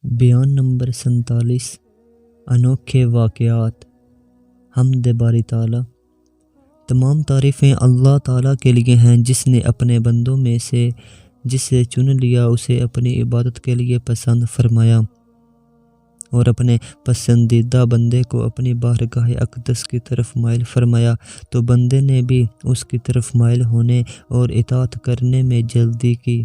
بیان نمبر 47 انوکھے واقعات۔ حمد باری تعالیٰ۔ تمام تعریفیں اللہ تعالیٰ کے لیے ہیں جس نے اپنے بندوں میں سے جسے چن لیا اسے اپنی عبادت کے لیے پسند فرمایا اور اپنے پسندیدہ بندے کو اپنی بارگاہ اقدس کی طرف مائل فرمایا تو بندے نے بھی اس کی طرف مائل ہونے اور اطاعت کرنے میں جلدی کی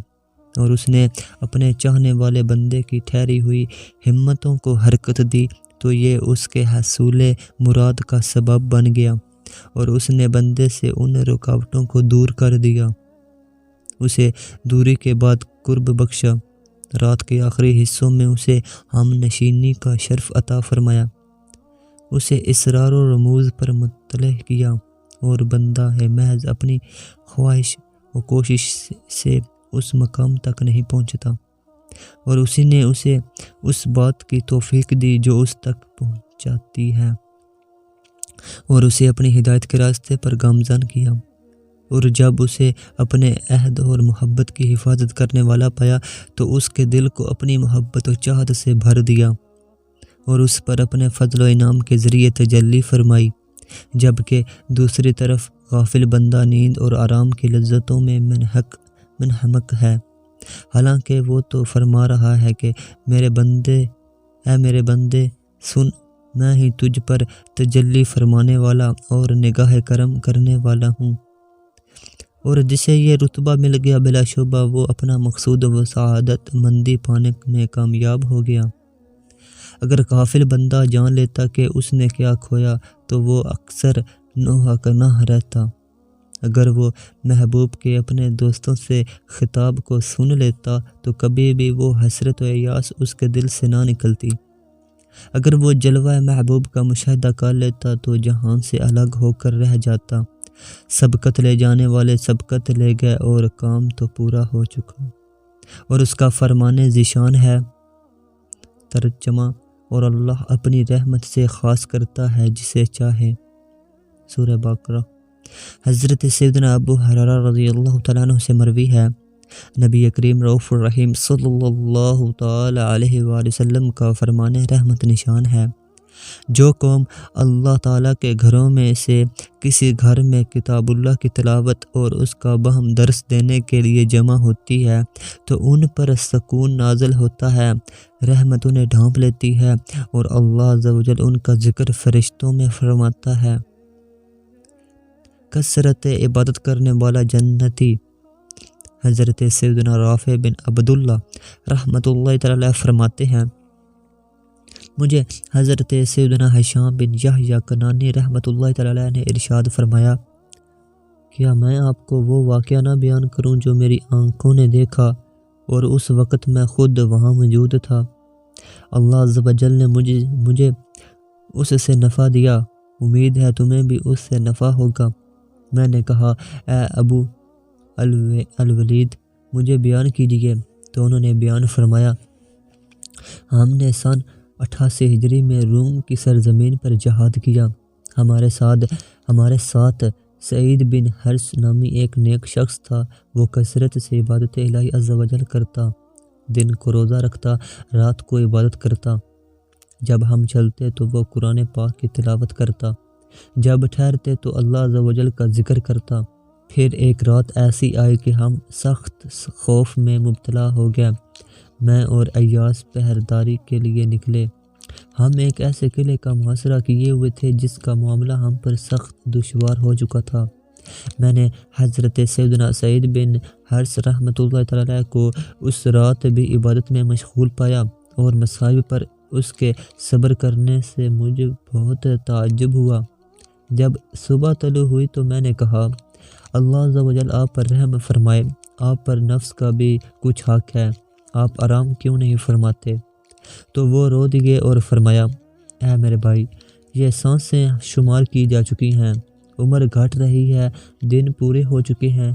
اور اس نے اپنے چاہنے والے بندے کی ٹھہری ہوئی ہمتوں کو حرکت دی تو یہ اس کے حصول مراد کا سبب بن گیا اور اس نے بندے سے ان رکاوٹوں کو دور کر دیا، اسے دوری کے بعد قرب بخشا، رات کے آخری حصوں میں اسے ہم نشینی کا شرف عطا فرمایا، اسے اسرار و رموز پر مطلع کیا اور بندہ ہے محض اپنی خواہش و کوشش سے اس مقام تک نہیں پہنچتا اور اسی نے اسے اس بات کی توفیق دی جو اس تک پہنچاتی ہے اور اسے اپنی ہدایت کے راستے پر گامزن کیا، اور جب اسے اپنے عہد اور محبت کی حفاظت کرنے والا پایا تو اس کے دل کو اپنی محبت و چاہت سے بھر دیا اور اس پر اپنے فضل و انعام کے ذریعے تجلی فرمائی، جبکہ دوسری طرف غافل بندہ نیند اور آرام کی لذتوں میں منہمک ہے، حالانکہ وہ تو فرما رہا ہے کہ میرے بندے سن، میں ہی تجھ پر تجلی فرمانے والا اور نگاہ کرم کرنے والا ہوں، اور جسے یہ رتبہ مل گیا بلا شبہ وہ اپنا مقصود و سعادت مندی پانے میں کامیاب ہو گیا۔ اگر غافل بندہ جان لیتا کہ اس نے کیا کھویا تو وہ اکثر نوحہ نہ رہتا، اگر وہ محبوب کے اپنے دوستوں سے خطاب کو سن لیتا تو کبھی بھی وہ حسرت و یاس اس کے دل سے نہ نکلتی، اگر وہ جلوہ محبوب کا مشاہدہ کر لیتا تو جہان سے الگ ہو کر رہ جاتا، سبقت لے جانے والے سبقت لے گئے اور کام تو پورا ہو چکا، اور اس کا فرمان ذیشان ہے۔ ترجمہ، اور اللہ اپنی رحمت سے خاص کرتا ہے جسے چاہے۔ سورہ بقرہ۔ حضرت سیدنا ابو ہریرہ رضی اللہ تعالیٰ عنہ سے مروی ہے، نبی کریم رؤوف الرحیم صلی اللہ تعالی علیہ وآلہ وسلم کا فرمان رحمت نشان ہے، جو قوم اللہ تعالیٰ کے گھروں میں سے کسی گھر میں کتاب اللہ کی تلاوت اور اس کا باہم درس دینے کے لیے جمع ہوتی ہے تو ان پر سکون نازل ہوتا ہے، رحمت انہیں ڈھانپ لیتی ہے اور اللہ عز و جل ان کا ذکر فرشتوں میں فرماتا ہے۔ کثرت عبادت کرنے والا جنتی حضرت سیدنا رافع بن عبداللہ رحمۃ اللہ تعالی فرماتے ہیں، مجھے حضرت سیدنا ہشام بن یحییٰ کنانی رحمۃ اللہ تعالی نے ارشاد فرمایا، کیا میں آپ کو وہ واقعہ نہ بیان کروں جو میری آنکھوں نے دیکھا اور اس وقت میں خود وہاں موجود تھا، اللہ عز و جل نے مجھے اس سے نفع دیا، امید ہے تمہیں بھی اس سے نفع ہوگا۔ میں نے کہا، اے ابو الولید مجھے بیان کیجیے، تو انہوں نے بیان فرمایا، ہم نے سن 88 ہجری میں روم کی سرزمین پر جہاد کیا، ہمارے ساتھ سعید بن حرث نامی ایک نیک شخص تھا، وہ کثرت سے عبادت الہی عز و جل کرتا، دن کو روزہ رکھتا، رات کو عبادت کرتا، جب ہم چلتے تو وہ قرآن پاک کی تلاوت کرتا، جب ٹھہرتے تو اللہ عز و جل کا ذکر کرتا۔ پھر ایک رات ایسی آئی کہ ہم سخت خوف میں مبتلا ہو گئے، میں اور ایاس پہرداری کے لیے نکلے، ہم ایک ایسے قلعے کا محاصرہ کیے ہوئے تھے جس کا معاملہ ہم پر سخت دشوار ہو چکا تھا، میں نے حضرت سیدنا سعید بن حرث رحمۃ اللہ تعالی کو اس رات بھی عبادت میں مشغول پایا اور مصائب پر اس کے صبر کرنے سے مجھے بہت تعجب ہوا۔ جب صبح طلوع ہوئی تو میں نے کہا، اللہ عز و جل آپ پر رحم فرمائے، آپ پر نفس کا بھی کچھ حق ہے، آپ آرام کیوں نہیں فرماتے؟ تو وہ رو دیے اور فرمایا، اے میرے بھائی، یہ سانسیں شمار کی جا چکی ہیں، عمر گھٹ رہی ہے، دن پورے ہو چکے ہیں،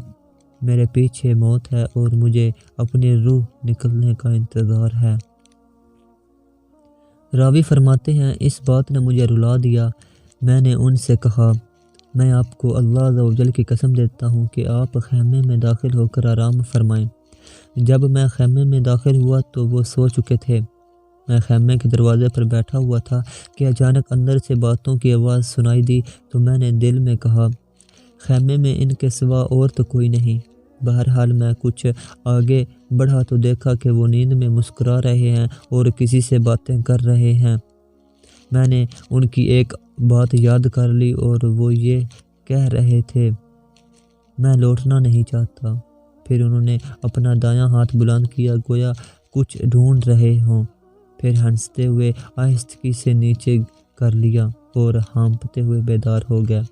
میرے پیچھے موت ہے اور مجھے اپنی روح نکلنے کا انتظار ہے۔ راوی فرماتے ہیں، اس بات نے مجھے رلا دیا، میں نے ان سے کہا، میں آپ کو اللہ عز و جل کی قسم دیتا ہوں کہ آپ خیمے میں داخل ہو کر آرام فرمائیں۔ جب میں خیمے میں داخل ہوا تو وہ سو چکے تھے، میں خیمے کے دروازے پر بیٹھا ہوا تھا کہ اچانک اندر سے باتوں کی آواز سنائی دی، تو میں نے دل میں کہا خیمے میں ان کے سوا اور تو کوئی نہیں۔ بہرحال میں کچھ آگے بڑھا تو دیکھا کہ وہ نیند میں مسکرا رہے ہیں اور کسی سے باتیں کر رہے ہیں۔ میں نے ان کی ایک بات یاد کر لی اور وہ یہ کہہ رہے تھے میں لوٹنا نہیں چاہتا۔ پھر انہوں نے اپنا دایاں ہاتھ بلند کیا گویا کچھ ڈھونڈ رہے ہوں، پھر ہنستے ہوئے آہستگی سے نیچے کر لیا اور ہانپتے ہوئے بیدار ہو گئے۔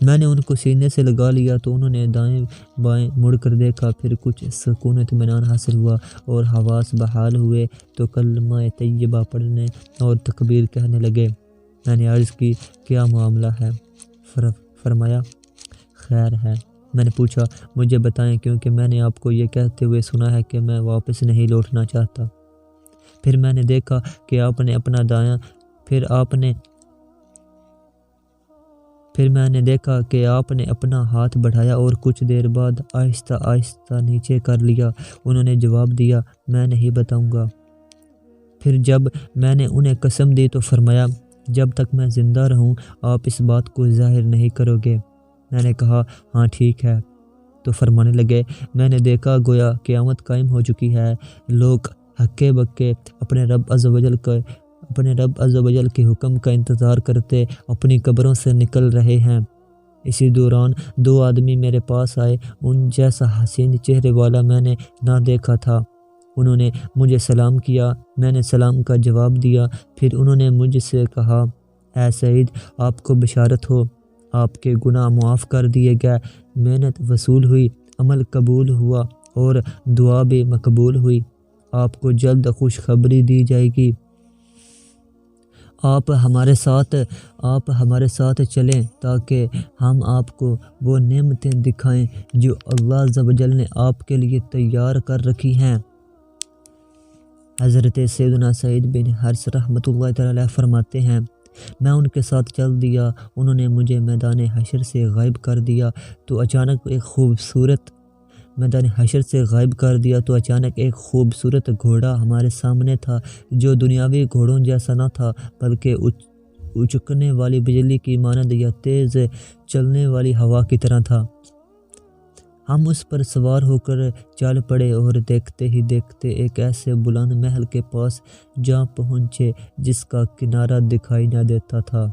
میں نے ان کو سینے سے لگا لیا تو انہوں نے دائیں بائیں مڑ کر دیکھا، پھر کچھ سکون اطمینان حاصل ہوا اور حواس بحال ہوئے تو کلمہ طیبہ پڑھنے اور تکبیر کہنے لگے۔ میں نے عرض کی کیا معاملہ ہے؟ فرمایا خیر ہے۔ میں نے پوچھا مجھے بتائیں، کیونکہ میں نے آپ کو یہ کہتے ہوئے سنا ہے کہ میں واپس نہیں لوٹنا چاہتا۔ پھر میں نے دیکھا کہ آپ نے اپنا دایاں پھر میں نے دیکھا کہ آپ نے اپنا ہاتھ بڑھایا اور کچھ دیر بعد آہستہ آہستہ نیچے کر لیا۔ انہوں نے جواب دیا میں نہیں بتاؤں گا۔ پھر جب میں نے انہیں قسم دی تو فرمایا جب تک میں زندہ رہوں آپ اس بات کو ظاہر نہیں کرو گے۔ میں نے کہا ہاں ٹھیک ہے۔ تو فرمانے لگے میں نے دیکھا گویا قیامت قائم ہو چکی ہے، لوگ ہکے بکے اپنے رب عز و جل کے حکم کا انتظار کرتے اپنی قبروں سے نکل رہے ہیں۔ اسی دوران دو آدمی میرے پاس آئے، ان جیسا حسین چہرے والا میں نے نہ دیکھا تھا۔ انہوں نے مجھے سلام کیا، میں نے سلام کا جواب دیا۔ پھر انہوں نے مجھ سے کہا اے سعید آپ کو بشارت ہو، آپ کے گناہ معاف کر دیے گئے، محنت وصول ہوئی، عمل قبول ہوا اور دعا بھی مقبول ہوئی، آپ کو جلد خوشخبری دی جائے گی۔ آپ ہمارے ساتھ چلیں تاکہ ہم آپ کو وہ نعمتیں دکھائیں جو اللہ عز و جل نے آپ کے لیے تیار کر رکھی ہیں۔ حضرت سیدنا سعید بن حرث رحمۃ اللہ تعالی علیہ فرماتے ہیں میں ان کے ساتھ چل دیا، انہوں نے مجھے میدان حشر سے غائب کر دیا تو اچانک ایک خوبصورت گھوڑا ہمارے سامنے تھا جو دنیاوی گھوڑوں جیسا نہ تھا بلکہ اچکنے والی بجلی کی مانند یا تیز چلنے والی ہوا کی طرح تھا۔ ہم اس پر سوار ہو کر چل پڑے اور دیکھتے ہی دیکھتے ایک ایسے بلند محل کے پاس جا پہنچے جس کا کنارہ دکھائی نہ دیتا تھا۔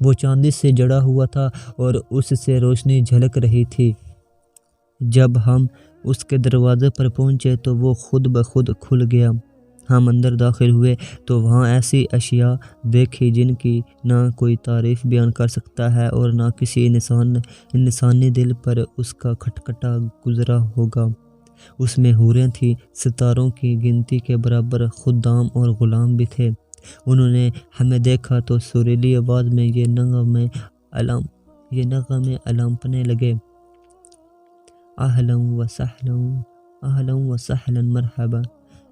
وہ چاندی سے جڑا ہوا تھا اور اس سے روشنی جھلک رہی تھی۔ جب ہم اس کے دروازے پر پہنچے تو وہ خود بخود کھل گیا۔ ہم اندر داخل ہوئے تو وہاں ایسی اشیاء دیکھی جن کی نہ کوئی تعریف بیان کر سکتا ہے اور نہ کسی انسانی دل پر اس کا کھٹکھٹا گزرا ہوگا۔ اس میں حوریں تھیں، ستاروں کی گنتی کے برابر خدام اور غلام بھی تھے۔ انہوں نے ہمیں دیکھا تو سریلی آواز میں یہ نغمے الامپنے لگے اہلا و سہلا مرحبا،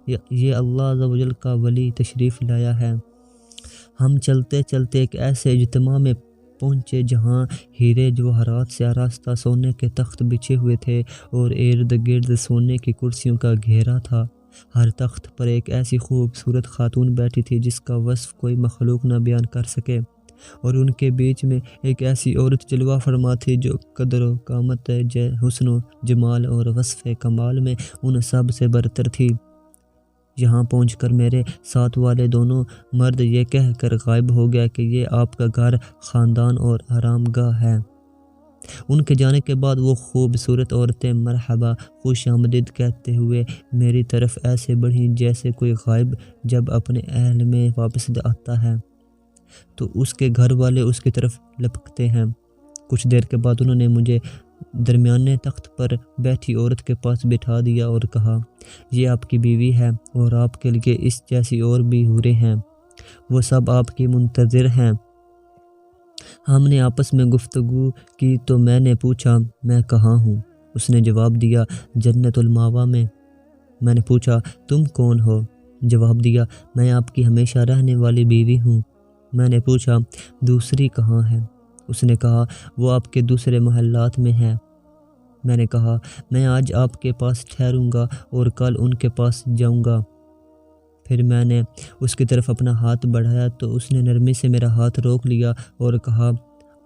یہ اللہ عز و جل کا ولی تشریف لایا ہے۔ ہم چلتے چلتے ایک ایسے اجتماع میں پہنچے جہاں ہیرے جواہرات سے آراستہ سونے کے تخت بچھے ہوئے تھے اور ارد گرد سونے کی کرسیوں کا گھیرا تھا۔ ہر تخت پر ایک ایسی خوبصورت خاتون بیٹھی تھی جس کا وصف کوئی مخلوق نہ بیان کر سکے، اور ان کے بیچ میں ایک ایسی عورت جلوہ فرما تھی جو قدر و قامت، حسن و جمال اور وصف کمال میں ان سب سے برتر تھی۔ یہاں پہنچ کر میرے ساتھ والے دونوں مرد یہ کہہ کر غائب ہو گیا کہ یہ آپ کا گھر، خاندان اور آرام گاہ ہے۔ ان کے جانے کے بعد وہ خوبصورت عورتیں مرحبا، خوش آمدید کہتے ہوئے میری طرف ایسے بڑھیں جیسے کوئی غائب جب اپنے اہل میں واپس آتا ہے تو اس کے گھر والے اس کی طرف لپکتے ہیں۔ کچھ دیر کے بعد انہوں نے مجھے درمیانے تخت پر بیٹھی عورت کے پاس بٹھا دیا اور کہا یہ آپ کی بیوی ہے اور آپ کے لیے اس جیسی اور بھی حوریں ہیں، وہ سب آپ کی منتظر ہیں۔ ہم نے آپس میں گفتگو کی تو میں نے پوچھا میں کہاں ہوں؟ اس نے جواب دیا جنت الماوا میں۔ میں نے پوچھا تم کون ہو؟ جواب دیا میں آپ کی ہمیشہ رہنے والی بیوی ہوں۔ میں نے پوچھا دوسری کہاں ہے؟ اس نے کہا وہ آپ کے دوسرے محلات میں ہے۔ میں نے کہا میں آج آپ کے پاس ٹھہروں گا اور کل ان کے پاس جاؤں گا۔ پھر میں نے اس کی طرف اپنا ہاتھ بڑھایا تو اس نے نرمی سے میرا ہاتھ روک لیا اور کہا،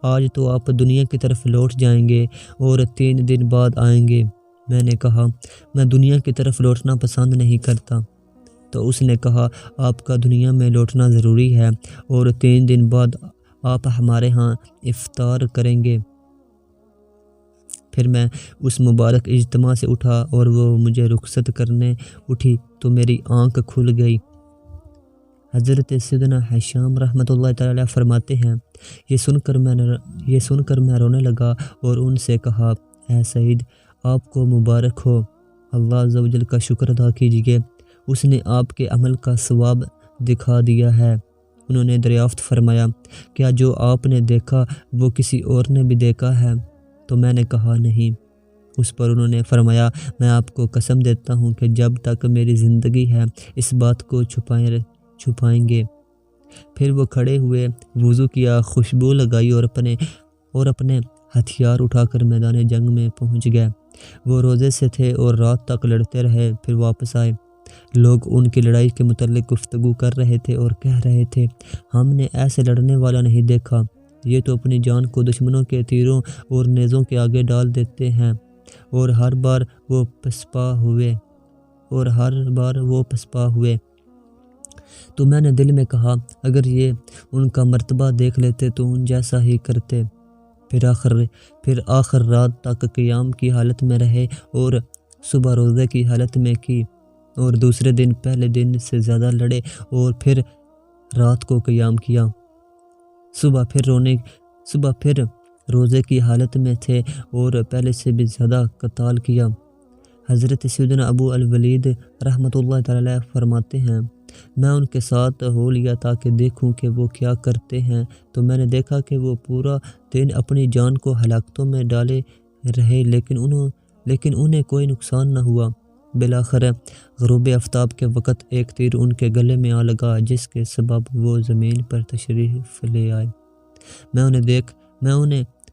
آج تو آپ دنیا کی طرف لوٹ جائیں گے اور 3 دن بعد آئیں گے۔ میں نے کہا، میں دنیا کی طرف لوٹنا پسند نہیں کرتا۔ تو اس نے کہا، آپ کا دنیا میں لوٹنا ضروری ہے اور 3 دن بعد آپ ہمارے ہاں افطار کریں گے۔ پھر میں اس مبارک اجتماع سے اٹھا اور وہ مجھے رخصت کرنے اٹھی تو میری آنکھ کھل گئی۔ حضرت سیدنا حشام رحمۃ اللہ تعالیٰ فرماتے ہیں، یہ سن کر میں رونے لگا اور ان سے کہا، اے سعید، آپ کو مبارک ہو، اللہ عز و جل کا شکر ادا کیجیے، اس نے آپ کے عمل کا ثواب دکھا دیا ہے۔ انہوں نے دریافت فرمایا، کیا جو آپ نے دیکھا وہ کسی اور نے بھی دیکھا ہے؟ تو میں نے کہا، نہیں۔ اس پر انہوں نے فرمایا، میں آپ کو قسم دیتا ہوں کہ جب تک میری زندگی ہے اس بات کو چھپائیں گے۔ پھر وہ کھڑے ہوئے، وضو کیا، خوشبو لگائی اور اپنے ہتھیار اٹھا کر میدان جنگ میں پہنچ گئے۔ وہ روزے سے تھے اور رات تک لڑتے رہے، پھر واپس آئے۔ لوگ ان کی لڑائی کے متعلق گفتگو کر رہے تھے اور کہہ رہے تھے، ہم نے ایسے لڑنے والا نہیں دیکھا، یہ تو اپنی جان کو دشمنوں کے تیروں اور نیزوں کے آگے ڈال دیتے ہیں اور ہر بار وہ پسپا ہوئے۔ تو میں نے دل میں کہا، اگر یہ ان کا مرتبہ دیکھ لیتے تو ان جیسا ہی کرتے۔ پھر آخر رات تک قیام کی حالت میں رہے اور صبح روزے کی حالت میں کی اور دوسرے دن پہلے دن سے زیادہ لڑے اور پھر رات کو قیام کیا۔ صبح پھر روزے کی حالت میں تھے اور پہلے سے بھی زیادہ قتال کیا۔ حضرت سیدنا ابو الولید رحمۃ اللہ تعالیٰ فرماتے ہیں، میں ان کے ساتھ ہو لیا تاکہ دیکھوں کہ وہ کیا کرتے ہیں، تو میں نے دیکھا کہ وہ پورا دن اپنی جان کو ہلاکتوں میں ڈالے رہے لیکن انہیں کوئی نقصان نہ ہوا۔ بالآخر غروب آفتاب کے وقت ایک تیر ان کے گلے میں آ لگا جس کے سبب وہ زمین پر تشریف لے آئے۔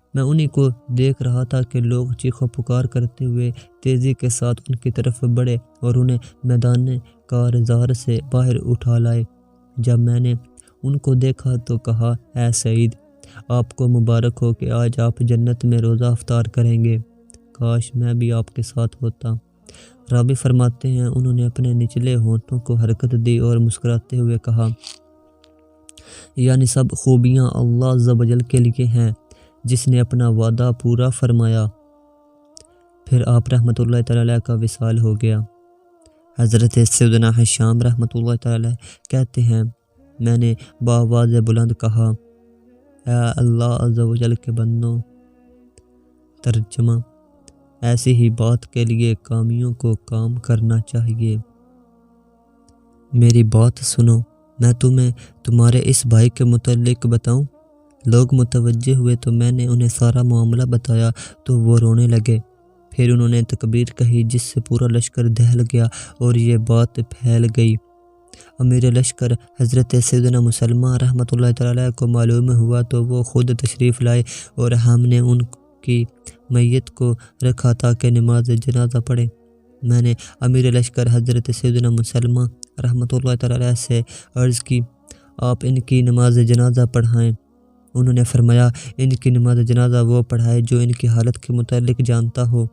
میں انہی کو دیکھ رہا تھا کہ لوگ چیخ و پکار کرتے ہوئے تیزی کے ساتھ ان کی طرف بڑھے اور انہیں میدان کارزار سے باہر اٹھا لائے۔ جب میں نے ان کو دیکھا تو کہا، اے سعید، آپ کو مبارک ہو کہ آج آپ جنت میں روزہ افطار کریں گے، کاش میں بھی آپ کے ساتھ ہوتا۔ راوی فرماتے ہیں، انہوں نے اپنے نچلے ہونٹوں کو حرکت دی اور مسکراتے ہوئے کہا، یعنی سب خوبیاں اللہ عز و جل کے لیے ہیں جس نے اپنا وعدہ پورا فرمایا۔ پھر آپ رحمۃ اللہ تعالیٰ کا وصال ہو گیا۔ حضرت سیدنا حشام رحمۃ اللہ تعالیٰ کہتے ہیں، میں نے بآواز بلند کہا، اے اللہ عز و جل کے بندوں، ترجمہ، ایسی ہی بات کے لیے کامیوں کو کام کرنا چاہیے۔ میری بات سنو، میں تمہیں تمہارے اس بھائی کے متعلق بتاؤں۔ لوگ متوجہ ہوئے تو میں نے انہیں سارا معاملہ بتایا تو وہ رونے لگے۔ پھر انہوں نے تکبیر کہی جس سے پورا لشکر دہل گیا اور یہ بات پھیل گئی۔ امیر لشکر حضرت سیدنا مسلمہ رحمۃ اللہ تعالیٰ کو معلوم ہوا تو وہ خود تشریف لائے اور ہم نے ان کی میت کو رکھا تاکہ نماز جنازہ پڑھے۔ میں نے امیر لشکر حضرت سیدنا مسلمہ رحمۃ اللہ تعالیٰ سے عرض کی، آپ ان کی نماز جنازہ پڑھائیں۔ انہوں نے فرمایا، ان کی نماز جنازہ وہ پڑھائے جو ان کی حالت کے متعلق جانتا ہو۔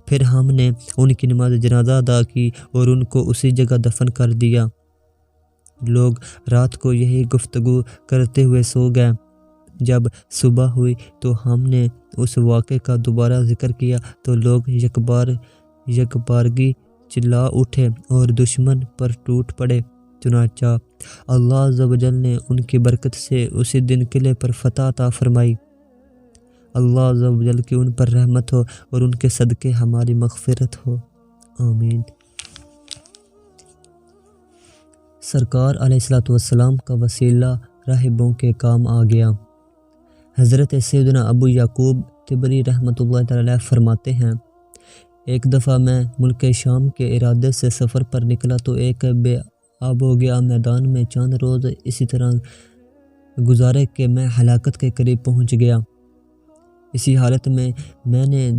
پھر ہم نے ان کی نماز جنازہ ادا کی اور ان کو اسی جگہ دفن کر دیا۔ لوگ رات کو یہی گفتگو کرتے ہوئے سو گئے۔ جب صبح ہوئی تو ہم نے اس واقعے کا دوبارہ ذکر کیا تو لوگ یکبارگی چلا اٹھے اور دشمن پر ٹوٹ پڑے۔ چنانچہ اللہ عز و جل نے ان کی برکت سے اسی دن قلعے پر فتح عطا فرمائی۔ اللہ عز و جل کی ان پر رحمت ہو اور ان کے صدقے ہماری مغفرت ہو، آمین۔ سرکار علیہ السلام کا وسیلہ راہبوں کے کام آ گیا۔ حضرت سیدنا ابو یعقوب تبری رحمۃ اللہ تعالیٰ فرماتے ہیں، ایک دفعہ میں ملک شام کے ارادے سے سفر پر نکلا تو ایک بے آب و گیا میدان میں چند روز اسی طرح گزارے کہ میں ہلاکت کے قریب پہنچ گیا۔ اسی حالت میں میں نے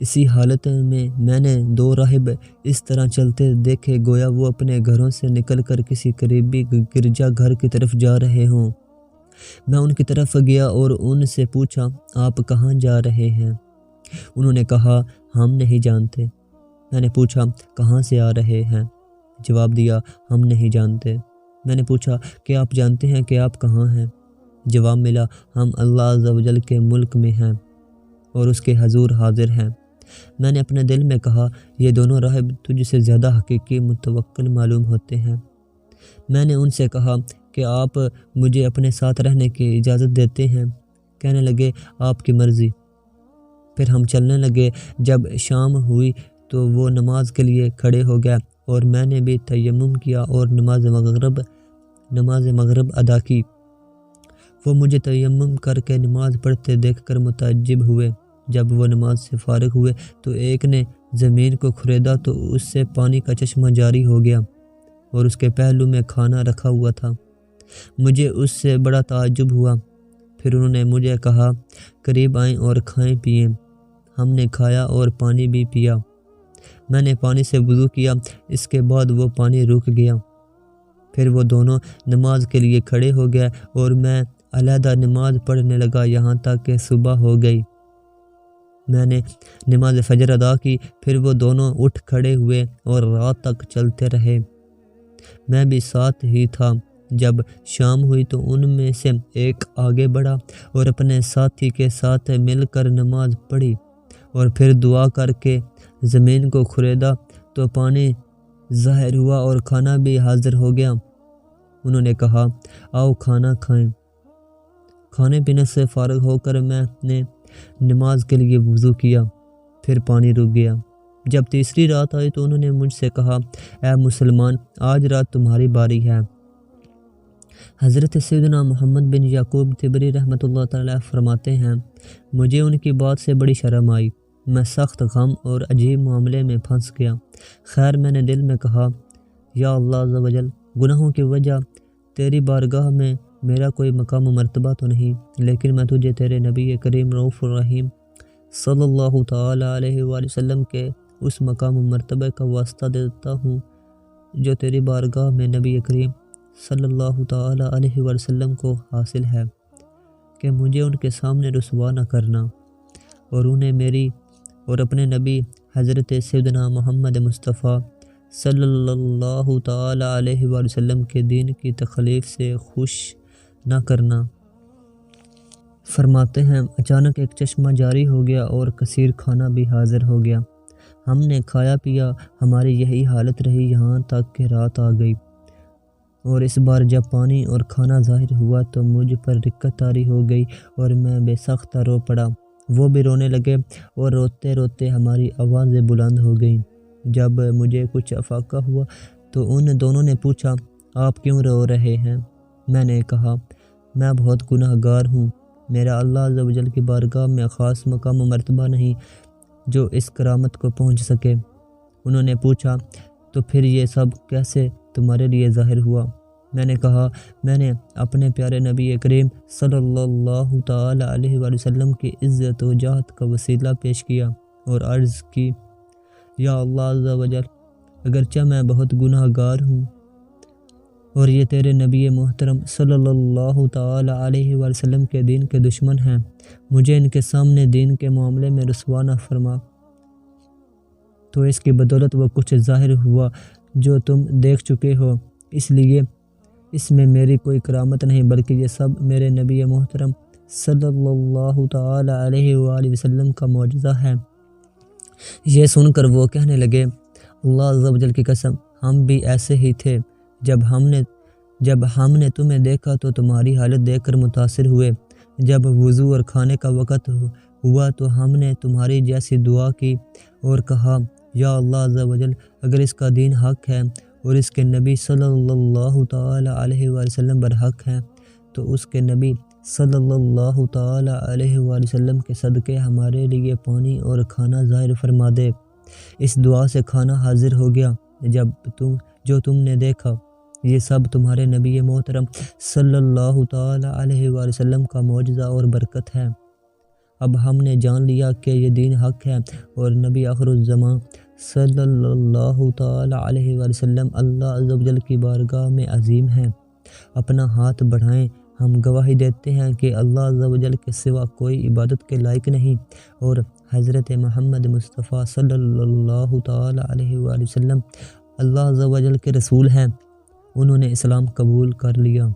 اسی حالت میں نے 2 راہب اس طرح چلتے دیکھے گویا وہ اپنے گھروں سے نکل کر کسی قریبی گرجا گھر کی طرف جا رہے ہوں۔ میں ان کی طرف گیا اور ان سے پوچھا آپ کہاں جا رہے ہیں؟ انہوں نے کہا ہم نہیں جانتے۔ میں نے پوچھا کہاں سے آ رہے ہیں؟ جواب دیا ہم نہیں جانتے۔ میں نے پوچھا کہ آپ جانتے ہیں کہ آپ کہاں ہیں؟ جواب ملا ہم اللہ عز و جل کے ملک میں ہیں اور اس کے حضور حاضر ہیں۔ میں نے اپنے دل میں کہا یہ دونوں راہب تجھ سے زیادہ حقیقی متوکل معلوم ہوتے ہیں۔ میں نے ان سے کہا کہ آپ مجھے اپنے ساتھ رہنے کی اجازت دیتے ہیں؟ کہنے لگے آپ کی مرضی۔ پھر ہم چلنے لگے۔ جب شام ہوئی تو وہ نماز کے لیے کھڑے ہو گیا اور میں نے بھی تیمم کیا اور نماز مغرب ادا کی۔ وہ مجھے تیمم کر کے نماز پڑھتے دیکھ کر متعجب ہوئے۔ جب وہ نماز سے فارغ ہوئے تو ایک نے زمین کو کھریدا تو اس سے پانی کا چشمہ جاری ہو گیا اور اس کے پہلو میں کھانا رکھا ہوا تھا۔ مجھے اس سے بڑا تعجب ہوا۔ پھر انہوں نے مجھے کہا قریب آئیں اور کھائیں پئیں۔ ہم نے کھایا اور پانی بھی پیا۔ میں نے پانی سے وضو کیا، اس کے بعد وہ پانی رک گیا۔ پھر وہ دونوں نماز کے لیے کھڑے ہو گئے اور میں علیحدہ نماز پڑھنے لگا یہاں تک کہ صبح ہو گئی۔ میں نے نماز فجر ادا کی، پھر وہ دونوں اٹھ کھڑے ہوئے اور رات تک چلتے رہے۔ میں بھی ساتھ ہی تھا۔ جب شام ہوئی تو ان میں سے ایک آگے بڑھا اور اپنے ساتھی کے ساتھ مل کر نماز پڑھی اور پھر دعا کر کے زمین کو کھریدا تو پانی ظاہر ہوا اور کھانا بھی حاضر ہو گیا۔ انہوں نے کہا آؤ کھانا کھائیں۔ کھانے پینے سے فارغ ہو کر میں نے نماز کے لیے وضو کیا، پھر پانی رک گیا۔ جب تیسری رات آئی تو انہوں نے مجھ سے کہا اے مسلمان آج رات تمہاری باری ہے۔ حضرت سیدنا محمد بن یعقوب طبری رحمۃ اللہ تعالیٰ فرماتے ہیں مجھے ان کی بات سے بڑی شرم آئی۔ میں سخت غم اور عجیب معاملے میں پھنس گیا۔ خیر میں نے دل میں کہا یا اللہ عز و جل گناہوں کی وجہ تیری بارگاہ میں میرا کوئی مقام و مرتبہ تو نہیں، لیکن میں تجھے تیرے نبی کریم رؤوف الرحیم صلی اللہ تعالیٰ علیہ وآلہ وسلم کے اس مقام و مرتبہ کا واسطہ دیتا ہوں جو تیری بارگاہ میں نبی کریم صلی اللہ تعالیٰ علیہ وآلہ وسلم کو حاصل ہے، کہ مجھے ان کے سامنے رسوا نہ کرنا اور انہیں میری اور اپنے نبی حضرت سیدنا محمد مصطفیٰ صلی اللہ تعالیٰ علیہ وآلہ وسلم کے دین کی تخلیف سے خوش نہ کرنا۔ فرماتے ہیں اچانک ایک چشمہ جاری ہو گیا اور کثیر کھانا بھی حاضر ہو گیا۔ ہم نے کھایا پیا، ہماری یہی حالت رہی یہاں تک کہ رات آ گئی، اور اس بار جب پانی اور کھانا ظاہر ہوا تو مجھ پر رکت طاری ہو گئی اور میں بے سختہ رو پڑا۔ وہ بھی رونے لگے اور روتے روتے ہماری آوازیں بلند ہو گئیں۔ جب مجھے کچھ افاقہ ہوا تو ان دونوں نے پوچھا آپ کیوں رو رہے ہیں؟ میں نے کہا میں بہت گناہ گار ہوں، میرا اللہ عز و جل کی بارگاہ میں خاص مقام و مرتبہ نہیں جو اس کرامت کو پہنچ سکے۔ انہوں نے پوچھا تو پھر یہ سب کیسے تمہارے لیے ظاہر ہوا؟ میں نے کہا میں نے اپنے پیارے نبی کریم صلی اللہ تعالیٰ علیہ وآلہ وسلم کی عزت و جاہت کا وسیلہ پیش کیا اور عرض کی یا اللہ عز و جل اگرچہ میں بہت گناہ گار ہوں اور یہ تیرے نبی محترم صلی اللہ تعالیٰ علیہ وآلہ وسلم کے دین کے دشمن ہیں، مجھے ان کے سامنے دین کے معاملے میں رسوا نہ فرما، تو اس کی بدولت وہ کچھ ظاہر ہوا جو تم دیکھ چکے ہو، اس لیے اس میں میری کوئی کرامت نہیں بلکہ یہ سب میرے نبی محترم صلی اللہ تعالیٰ علیہ وآلہ وسلم کا معجزہ ہے۔ یہ سن کر وہ کہنے لگے اللہ عز و جل کی قسم ہم بھی ایسے ہی تھے، جب ہم نے تمہیں دیکھا تو تمہاری حالت دیکھ کر متاثر ہوئے، جب وضو اور کھانے کا وقت ہوا تو ہم نے تمہاری جیسی دعا کی اور کہا یا اللہ عز و جل اگر اس کا دین حق ہے اور اس کے نبی صلی اللہ تعالیٰ علیہ وآلہ وسلم برحق ہیں تو اس کے نبی صلی اللہ تعالیٰ علیہ وآلہ وسلم کے صدقے ہمارے لیے پانی اور کھانا ظاہر فرما دے۔ اس دعا سے کھانا حاضر ہو گیا جو تم نے دیکھا، یہ سب تمہارے نبی محترم صلی اللہ تعالیٰ علیہ وآلہ وسلم کا معجزہ اور برکت ہے۔ اب ہم نے جان لیا کہ یہ دین حق ہے اور نبی آخر الزمان صلی اللہ تعالی علیہ وسلم اللہ عز و جل کی بارگاہ میں عظیم ہیں۔ اپنا ہاتھ بڑھائیں، ہم گواہی دیتے ہیں کہ اللہ عز و جل کے سوا کوئی عبادت کے لائق نہیں اور حضرت محمد مصطفیٰ صلی اللہ تعالی علیہ وآلہ وسلم اللہ عز و جل کے رسول ہیں۔ انہوں نے اسلام قبول کر لیا۔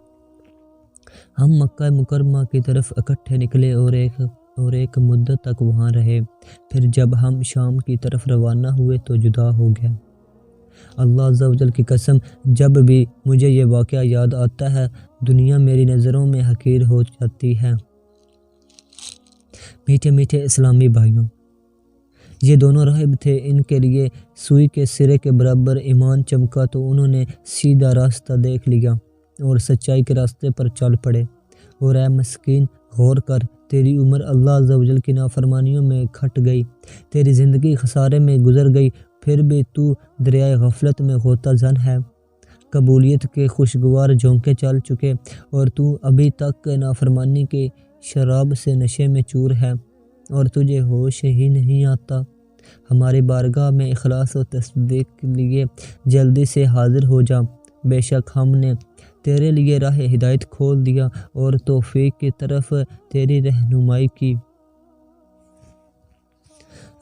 ہم مکہ مکرمہ کی طرف اکٹھے نکلے اور ایک مدت تک وہاں رہے، پھر جب ہم شام کی طرف روانہ ہوئے تو جدا ہو گئے۔ اللہ عز و جل کی قسم، جب بھی مجھے یہ واقعہ یاد آتا ہے دنیا میری نظروں میں حقیر ہو جاتی ہے۔ میٹھے میٹھے اسلامی بھائیوں، یہ دونوں راہب تھے، ان کے لیے سوئی کے سرے کے برابر ایمان چمکا تو انہوں نے سیدھا راستہ دیکھ لیا اور سچائی کے راستے پر چل پڑے۔ اور اے مسکین، غور کر، تیری عمر اللہ عز و جل کی نافرمانیوں میں کھٹ گئی، تیری زندگی خسارے میں گزر گئی، پھر بھی تو دریائے غفلت میں غوطہ زن ہے۔ قبولیت کے خوشگوار جھونکے چل چکے اور تو ابھی تک نافرمانی کی شراب سے نشے میں چور ہے اور تجھے ہوش ہی نہیں آتا۔ ہماری بارگاہ میں اخلاص و تصدیق کے لیے جلدی سے حاضر ہو جا، بے شک ہم نے تیرے لیے راہ ہدایت کھول دیا اور توفیق کی طرف تیری رہنمائی کی۔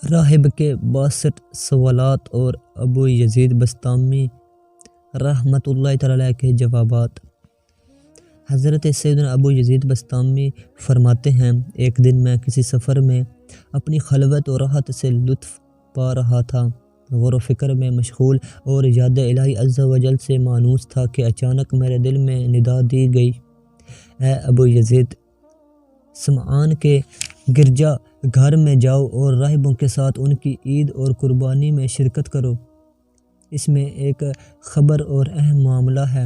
راہب کے 62 سوالات اور ابو یزید بسطامی رحمۃ اللہ تعالی علیہ کے جوابات۔ حضرت سیدنا ابو یزید بسطامی فرماتے ہیں، ایک دن میں کسی سفر میں اپنی خلوت و راحت سے لطف پا رہا تھا، غور و فکر میں مشغول اور یاد الہی عز و جل سے مانوس تھا کہ اچانک میرے دل میں ندا دی گئی، اے ابو یزید، سمعان کے گرجا گھر میں جاؤ اور راہبوں کے ساتھ ان کی عید اور قربانی میں شرکت کرو، اس میں ایک خبر اور اہم معاملہ ہے۔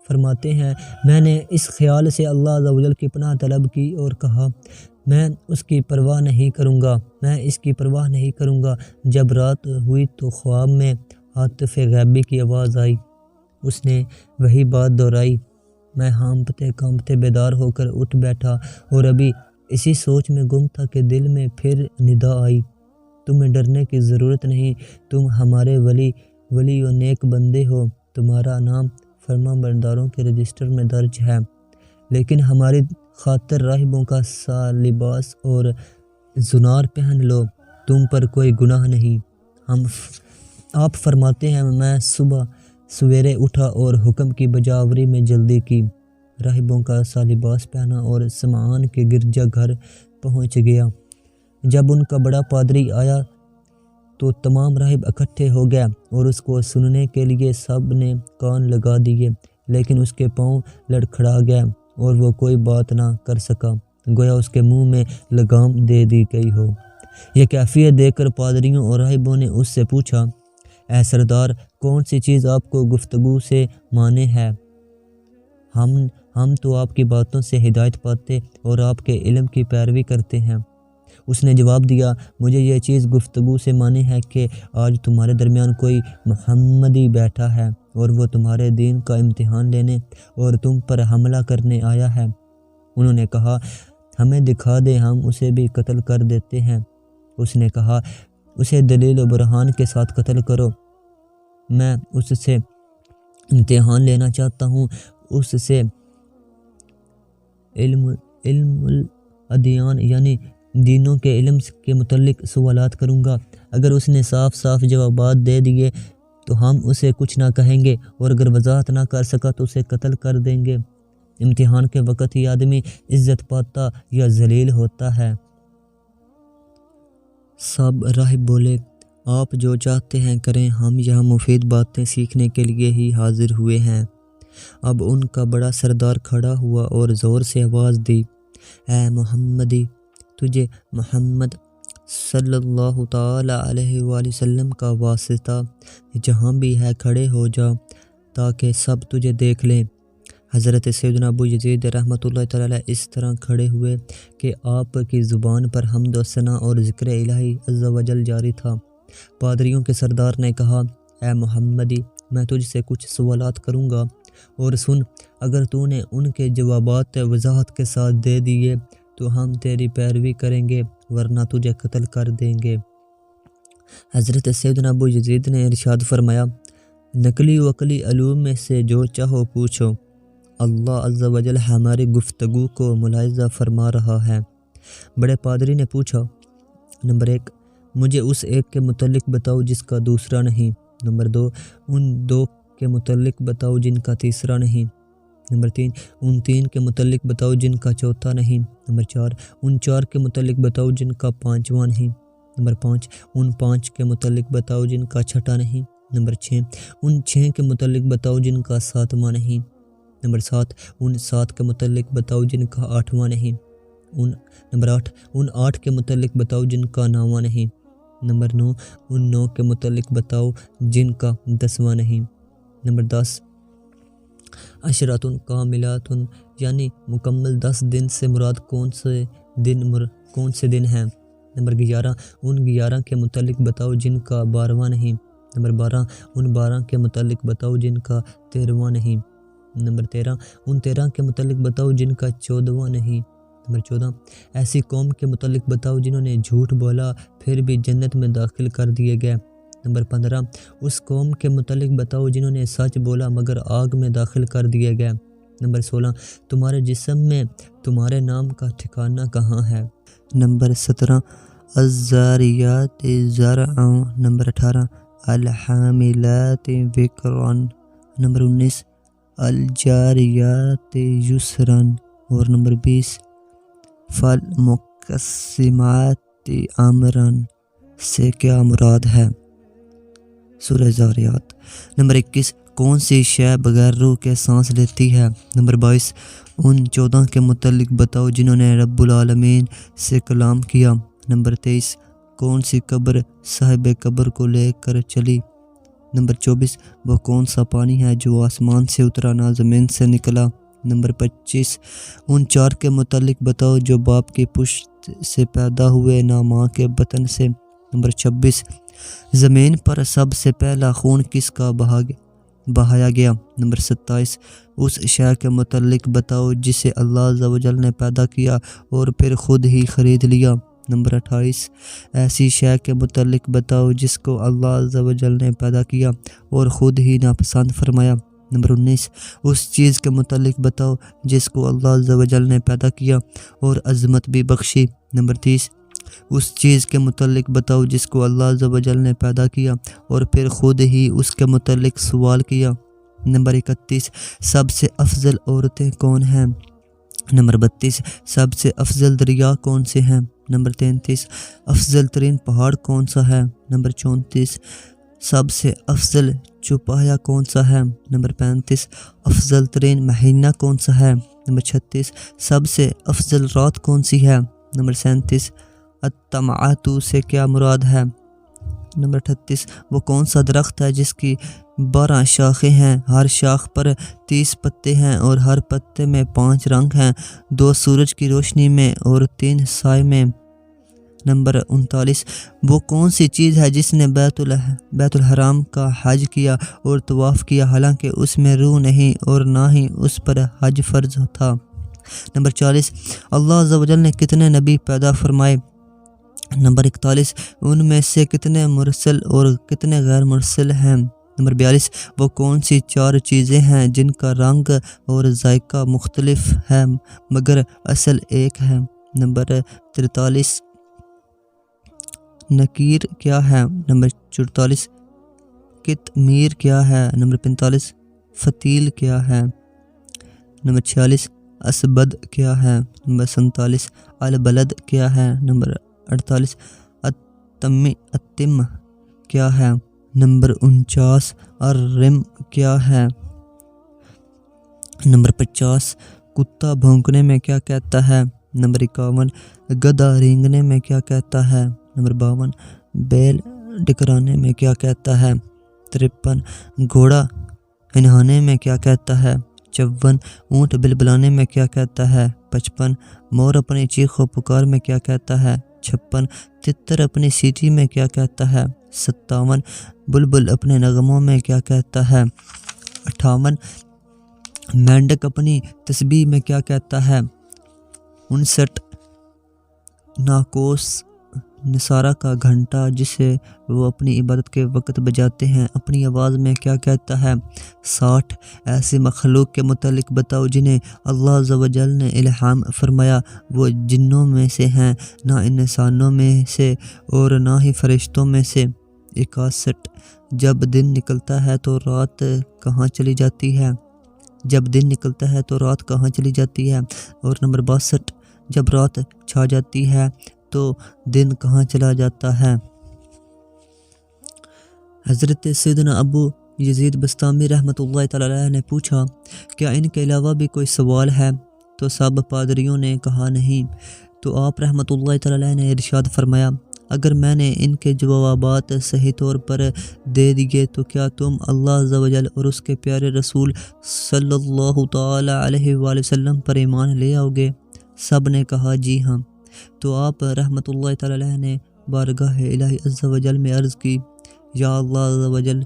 فرماتے ہیں، میں نے اس خیال سے اللہ عز و جل کی پناہ طلب کی اور کہا، میں اس کی پرواہ نہیں کروں گا۔ جب رات ہوئی تو خواب میں ہاتف غیبی کی آواز آئی، اس نے وہی بات دہرائی۔ میں ہانپتے کانپتے بیدار ہو کر اٹھ بیٹھا اور ابھی اسی سوچ میں گم تھا کہ دل میں پھر ندا آئی، تمہیں ڈرنے کی ضرورت نہیں، تم ہمارے ولی و نیک بندے ہو، تمہارا نام فرما برداروں کے رجسٹر میں درج ہے، لیکن ہماری خاطر راہبوں کا سا لباس اور زنار پہن لو، تم پر کوئی گناہ نہیں۔ آپ فرماتے ہیں، میں صبح سویرے اٹھا اور حکم کی بجاوری میں جلدی کی، راہبوں کا سا لباس پہنا اور سمعان کے گرجا گھر پہنچ گیا۔ جب ان کا بڑا پادری آیا تو تمام راہب اکٹھے ہو گئے اور اس کو سننے کے لیے سب نے کان لگا دیے، لیکن اس کے پاؤں لڑکھڑا گئے اور وہ کوئی بات نہ کر سکا، گویا اس کے منہ میں لگام دے دی گئی ہو۔ یہ کیفیت دیکھ کر پادریوں اور راہبوں نے اس سے پوچھا، اے سردار، کون سی چیز آپ کو گفتگو سے مانے ہے؟ ہم تو آپ کی باتوں سے ہدایت پاتے اور آپ کے علم کی پیروی کرتے ہیں۔ اس نے جواب دیا، مجھے یہ چیز گفتگو سے مانے ہے کہ آج تمہارے درمیان کوئی محمدی بیٹھا ہے اور وہ تمہارے دین کا امتحان لینے اور تم پر حملہ کرنے آیا ہے۔ انہوں نے کہا، ہمیں دکھا دے، ہم اسے بھی قتل کر دیتے ہیں۔ اس نے کہا، اسے دلیل و برہان کے ساتھ قتل کرو، میں اس سے امتحان لینا چاہتا ہوں، اس سے علم الادیان یعنی دینوں کے علم کے متعلق سوالات کروں گا۔ اگر اس نے صاف صاف جوابات دے دیے تو ہم اسے کچھ نہ کہیں گے اور اگر وضاحت نہ کر سکا تو اسے قتل کر دیں گے۔ امتحان کے وقت ہی آدمی عزت پاتا یا ذلیل ہوتا ہے۔ سب راہب بولے، آپ جو چاہتے ہیں کریں، ہم یہاں مفید باتیں سیکھنے کے لیے ہی حاضر ہوئے ہیں۔ اب ان کا بڑا سردار کھڑا ہوا اور زور سے آواز دی، اے محمدی، تجھے محمد صلی اللہ تعالی علیہ وآلہ وسلم کا واسطہ جہاں بھی ہے کھڑے ہو جا تاکہ سب تجھے دیکھ لیں۔ حضرت سیدنا ابو یزید رحمۃ اللہ تعالی علیہ اس طرح کھڑے ہوئے کہ آپ کی زبان پر حمد و ثنا اور ذکر الہی عز و جل جاری تھا۔ پادریوں کے سردار نے کہا، اے محمدی، میں تجھ سے کچھ سوالات کروں گا اور سن، اگر تو نے ان کے جوابات وضاحت کے ساتھ دے دیے تو ہم تیری پیروی کریں گے ورنہ تجھے قتل کر دیں گے۔ حضرت سیدنا ابو یزید نے ارشاد فرمایا، نقلی و عقلی علوم میں سے جو چاہو پوچھو، اللہ عز و جل ہماری گفتگو کو ملاحظہ فرما رہا ہے۔ بڑے پادری نے پوچھا، نمبر 1، مجھے اس ایک کے متعلق بتاؤ جس کا دوسرا نہیں۔ نمبر 2، ان 2 کے متعلق بتاؤ جن کا تیسرا نہیں۔ نمبر 3، ان 3 کے متعلق بتاؤ جن کا چوتھا نہیں۔ نمبر 4، ان 4 کے متعلق بتاؤ جن کا پانچواں نہیں۔ نمبر 5، ان 5 کے متعلق بتاؤ جن کا چھٹا نہیں۔ نمبر 6، ان 6 کے متعلق بتاؤ جن کا ساتواں نہیں۔ نمبر 7، ان 7 کے متعلق بتاؤ جن کا آٹھواں نہیں۔ نمبر 8، ان 8 کے متعلق بتاؤ جن کا 9واں نہیں۔ نمبر 9، ان 9 کے متعلق بتاؤ جن کا 10واں نہیں۔ نمبر 10، عشرۃ کاملات یعنی مکمل 10 دن سے مراد کون سے دن ہیں۔ نمبر 11، ان 11 کے متعلق بتاؤ جن کا 12واں نہیں۔ نمبر 12، ان 12 کے متعلق بتاؤ جن کا 13واں نہیں۔ نمبر 13، ان 13 کے متعلق بتاؤ جن کا 14واں نہیں۔ نمبر 14، ایسی قوم کے متعلق بتاؤ جنہوں نے جھوٹ بولا پھر بھی جنت میں داخل کر دیے گئے۔ نمبر 15، اس قوم کے متعلق بتاؤ جنہوں نے سچ بولا مگر آگ میں داخل کر دیے گئے۔ نمبر 16، تمہارے جسم میں تمہارے نام کا ٹھکانہ کہاں ہے۔ نمبر 17، الزاریات زرعا۔ نمبر 18، الحاملات وقرا۔ نمبر 19، الجاریات یسرا۔ اور نمبر 20، فالمقسمات امرا سے کیا مراد ہے۔ سورہ زاریات۔ نمبر 21، کون سی شے بغیر روح کے سانس لیتی ہے۔ نمبر 22، ان 14 کے متعلق بتاؤ جنہوں نے رب العالمین سے کلام کیا۔ نمبر 23، کون سی قبر صاحب قبر کو لے کر چلی۔ نمبر 24، وہ کون سا پانی ہے جو آسمان سے اترا نہ زمین سے نکلا۔ نمبر 25، ان 4 کے متعلق بتاؤ جو باپ کی پشت سے پیدا ہوئے نہ ماں کے بطن سے۔ نمبر 26، زمین پر سب سے پہلا خون کس کا بہایا گیا۔ نمبر 27، اس شے کے متعلق بتاؤ جسے اللہ عز و جل نے پیدا کیا اور پھر خود ہی خرید لیا۔ نمبر 28، ایسی شے کے متعلق بتاؤ جس کو اللہ عز و جل نے پیدا کیا اور خود ہی ناپسند فرمایا۔ نمبر 19، اس چیز کے متعلق بتاؤ جس کو اللہ عز و جل نے پیدا کیا اور عظمت بھی بخشی۔ نمبر 30، اس چیز کے متعلق بتاؤ جس کو اللہ عز و جل نے پیدا کیا اور پھر خود ہی اس کے متعلق سوال کیا۔ نمبر 31، سب سے افضل عورتیں کون ہیں۔ نمبر 32، سب سے افضل دریا کون سے ہیں۔ نمبر 33، افضل ترین پہاڑ کون سا ہے۔ نمبر 34، سب سے افضل چوپایا کون سا ہے۔ نمبر 35، افضل ترین مہینہ کون سا ہے۔ نمبر 36، سب سے افضل رات کون سی ہے۔ نمبر 37، الطمعۃ سے کیا مراد ہے۔ نمبر 38، وہ کون سا درخت ہے جس کی 12 شاخیں ہیں، ہر شاخ پر 30 پتے ہیں اور ہر پتے میں 5 رنگ ہیں، 2 سورج کی روشنی میں اور 3 سائے میں۔ نمبر 39، وہ کون سی چیز ہے جس نے بیت الحرام کا حج کیا اور طواف کیا حالانکہ اس میں روح نہیں اور نہ ہی اس پر حج فرض تھا۔ نمبر 40، اللہ عز و جل نے کتنے نبی پیدا فرمائے۔ نمبر 41، ان میں سے کتنے مرسل اور کتنے غیر مرسل ہیں۔ نمبر 42، وہ کون سی 4 چیزیں ہیں جن کا رنگ اور ذائقہ مختلف ہے مگر اصل ایک ہے۔ نمبر 43، نکیر کیا ہے۔ نمبر 44، قطمیر کیا ہے۔ نمبر 45، فتیل کیا ہے۔ نمبر 46، اسبد کیا ہے۔ نمبر 47، البلد کیا ہے۔ نمبر 48، التم کیا ہے۔ نمبر 49، الرم کیا ہے۔ نمبر 50، کتا بھونکنے میں کیا کہتا ہے۔ نمبر 51، گدھا رینگنے میں کیا کہتا ہے۔ نمبر 52، بیل ڈکرانے میں کیا کہتا ہے۔ 53، گھوڑا ہنہانے میں کیا کہتا ہے۔ 54، اونٹ بلبلانے میں کیا کہتا ہے۔ 55، مور اپنی چیخ و پکار میں کیا کہتا ہے۔ 56، تتر اپنی سیٹی میں کیا کہتا ہے۔ 57، بلبل اپنے نغموں میں کیا کہتا ہے۔ 58، مینڈک اپنی تسبیح میں کیا کہتا ہے۔ 59، ناقوس نصارہ کا گھنٹا جسے وہ اپنی عبادت کے وقت بجاتے ہیں اپنی آواز میں کیا کہتا ہے؟ 60 ایسی مخلوق کے متعلق بتاؤ جنہیں اللہ عز و جل نے الہام فرمایا، وہ جنوں میں سے ہیں، نہ انسانوں میں سے اور نہ ہی فرشتوں میں سے۔ 61 جب دن نکلتا ہے تو رات کہاں چلی جاتی ہے؟ جب دن نکلتا ہے تو رات کہاں چلی جاتی ہے؟ اور نمبر 62 جب رات چھا جاتی ہے تو دن کہاں چلا جاتا ہے؟ حضرت سیدنا ابو یزید بستامی رحمۃ اللہ تعالی علیہ نے پوچھا، کیا ان کے علاوہ بھی کوئی سوال ہے؟ تو سب پادریوں نے کہا نہیں۔ تو آپ رحمۃ اللہ تعالی علیہ نے ارشاد فرمایا، اگر میں نے ان کے جوابات صحیح طور پر دے دیے تو کیا تم اللہ عز و جل اور اس کے پیارے رسول صلی اللہ تعالی علیہ وآلہ وسلم پر ایمان لے آؤ گے؟ سب نے کہا جی ہاں۔ تو آپ رحمۃ اللہ تعالی علیہ نے بارگاہ الہی عز و جل میں عرض کی، یا اللہ عز و جل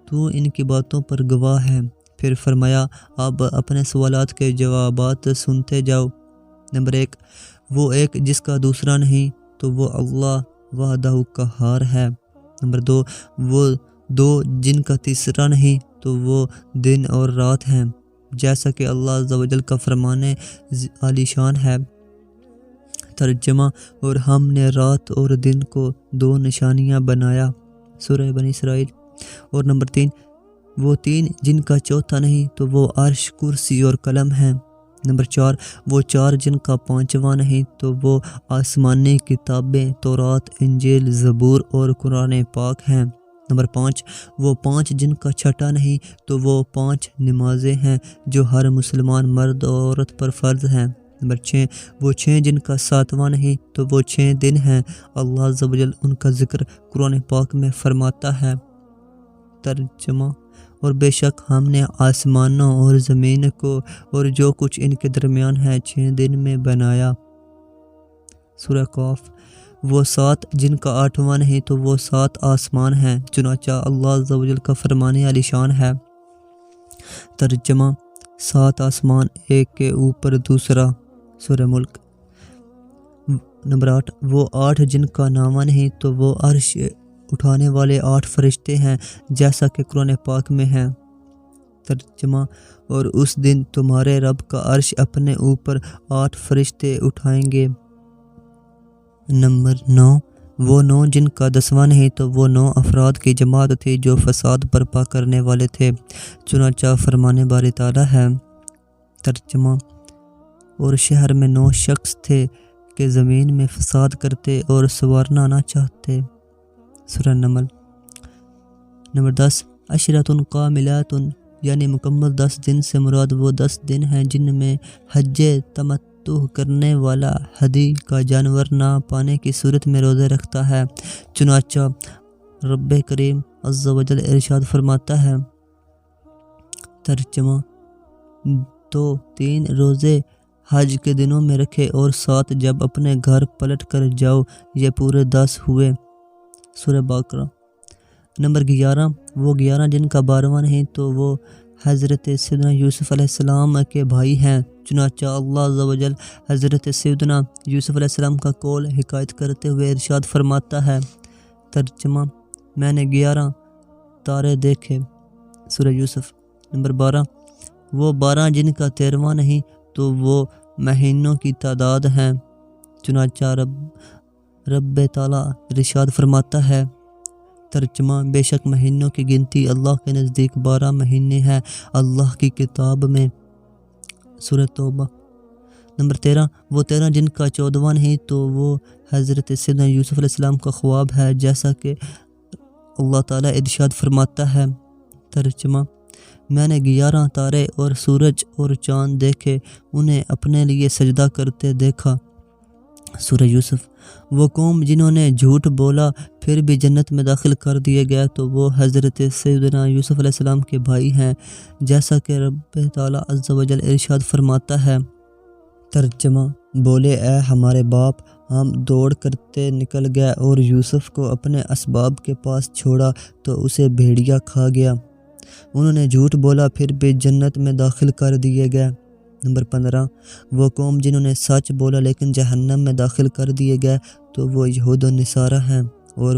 تو ان کی باتوں پر گواہ ہے۔ پھر فرمایا، اب اپنے سوالات کے جوابات سنتے جاؤ۔ نمبر 1 وہ ایک جس کا دوسرا نہیں تو وہ اللہ وحدہ قہار ہے۔ نمبر 2 وہ دو جن کا تیسرا نہیں تو وہ دن اور رات ہیں، جیسا کہ اللہ عز و جل کا فرمان عالی شان ہے۔ ترجمہ، اور ہم نے رات اور دن کو 2 نشانیاں بنایا، سورہ بنی اسرائیل۔ اور نمبر 3 وہ 3 جن کا چوتھا نہیں تو وہ عرش، کرسی اور قلم ہیں۔ نمبر 4 وہ 4 جن کا 5واں نہیں تو وہ آسمانی کتابیں تورات، انجیل، زبور اور قرآن پاک ہیں۔ نمبر 5 وہ 5 جن کا چھٹا نہیں تو وہ 5 نمازیں ہیں جو ہر مسلمان مرد اور عورت پر فرض ہیں۔ نمبر 6 وہ 6 جن کا 7واں نہیں تو وہ 6 دن ہیں، اللہ عز و جل ان کا ذکر قرآن پاک میں فرماتا ہے۔ ترجمہ، اور بے شک ہم نے آسمانوں اور زمین کو اور جو کچھ ان کے درمیان ہے 6 دن میں بنایا۔ سورہ قاف۔ وہ 7 جن کا 8واں نہیں تو وہ 7 آسمان ہیں، چنانچہ اللہ عز و جل کا فرمان عالی شان ہے۔ ترجمہ، 7 آسمان ایک کے اوپر دوسرا، سورہ ملک۔ نمبر 8 وہ 8 جن کا 9واں نہیں تو وہ عرش اٹھانے والے 8 فرشتے ہیں، جیسا کہ قرآن پاک میں ہے۔ ترجمہ، اور اس دن تمہارے رب کا عرش اپنے اوپر 8 فرشتے اٹھائیں گے۔ نمبر 9 وہ 9 جن کا 10واں نہیں تو وہ 9 افراد کی جماعت تھی جو فساد برپا کرنے والے تھے، چنانچہ فرمان باری تعالیٰ ہے۔ ترجمہ، اور شہر میں 9 شخص تھے کہ زمین میں فساد کرتے اور سنوارنا نہ چاہتے، سورہ نمل۔ نمبر 10 عشرۃ کاملات، یعنی مکمل 10 دن سے مراد وہ 10 دن ہیں جن میں حج تمتع کرنے والا ہدی کا جانور نہ پانے کی صورت میں روزے رکھتا ہے، چنانچہ رب کریم عز و جل ارشاد فرماتا ہے۔ ترجمہ، تو 3 روزے حج کے دنوں میں رکھے اور 7 جب اپنے گھر پلٹ کر جاؤ، یہ پورے 10 ہوئے، سورہ بقرہ۔ نمبر 11 وہ 11 جن کا 12واں نہیں تو وہ حضرت سیدنا یوسف علیہ السلام کے بھائی ہیں، چنانچہ اللہ عز و جل حضرت سیدنا یوسف علیہ السلام کا قول حکایت کرتے ہوئے ارشاد فرماتا ہے۔ ترجمہ، میں نے 11 تارے دیکھے، سورہ یوسف۔ نمبر 12 وہ 12 جن کا 13واں نہیں تو وہ مہینوں کی تعداد ہیں، چنانچہ رب تعالیٰ ارشاد فرماتا ہے۔ ترجمہ، بے شک مہینوں کی گنتی اللہ کے نزدیک 12 مہینے ہے اللہ کی کتاب میں، سورہ توبہ۔ نمبر 13 وہ 13 جن کا 14واں نہیں تو وہ حضرت سیدنا یوسف علیہ السلام کا خواب ہے، جیسا کہ اللہ تعالیٰ ارشاد فرماتا ہے۔ ترجمہ، میں نے 11 تارے اور سورج اور چاند دیکھے، انہیں اپنے لیے سجدہ کرتے دیکھا، سورہ یوسف۔ وہ قوم جنہوں نے جھوٹ بولا پھر بھی جنت میں داخل کر دیے گئے تو وہ حضرت سیدنا یوسف علیہ السلام کے بھائی ہیں، جیسا کہ رب تعالیٰ عز و جل ارشاد فرماتا ہے۔ ترجمہ، بولے اے ہمارے باپ، ہم دوڑ کرتے نکل گئے اور یوسف کو اپنے اسباب کے پاس چھوڑا تو اسے بھیڑیا کھا گیا۔ انہوں نے جھوٹ بولا پھر بھی جنت میں داخل کر دیے گئے۔ نمبر 15 وہ قوم جنہوں نے سچ بولا لیکن جہنم میں داخل کر دیے گئے تو وہ یہود و نصارہ ہیں، اور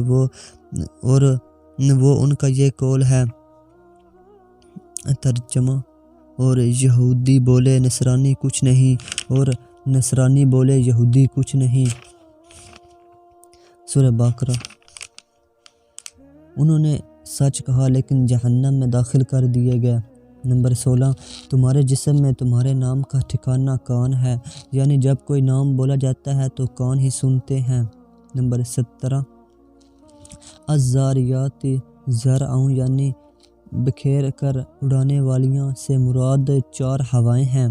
وہ ان کا یہ قول ہے۔ ترجمہ، اور یہودی بولے نصرانی کچھ نہیں، اور نصرانی بولے یہودی کچھ نہیں۔ سورہ بقرہ۔ انہوں نے سچ کہا لیکن جہنم میں داخل کر دیے گئے۔ نمبر 16 تمہارے جسم میں تمہارے نام کا ٹھکانہ کان ہے، یعنی جب کوئی نام بولا جاتا ہے تو کان ہی سنتے ہیں۔ نمبر 17 الزاریات زرعا، یعنی بکھیر کر اڑانے والیاں سے مراد 4 ہوائیں ہیں۔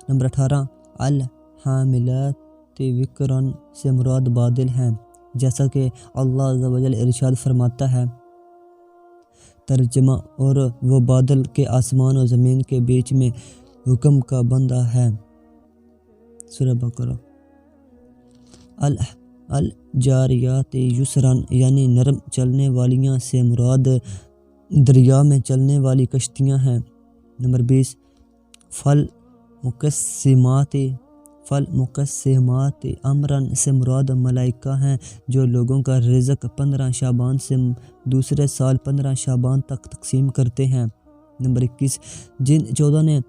نمبر 18 الحاملات وقرا سے مراد بادل ہیں، جیسا کہ اللہ عز و جل ارشاد فرماتا ہے۔ ترجمہ، اور وہ بادل کے آسمان و زمین کے بیچ میں حکم کا بندہ ہے۔ سورہ بقرہ۔ الجاریات یسرا، یعنی نرم چلنے والیاں سے مراد دریا میں چلنے والی کشتیاں ہیں۔ نمبر 20 فالمقسمات امرا سے مراد ملائکہ ہیں جو لوگوں کا رزق 15 شعبان سے دوسرے سال 15 شعبان تک تقسیم کرتے ہیں۔ نمبر 21 جن 14 نے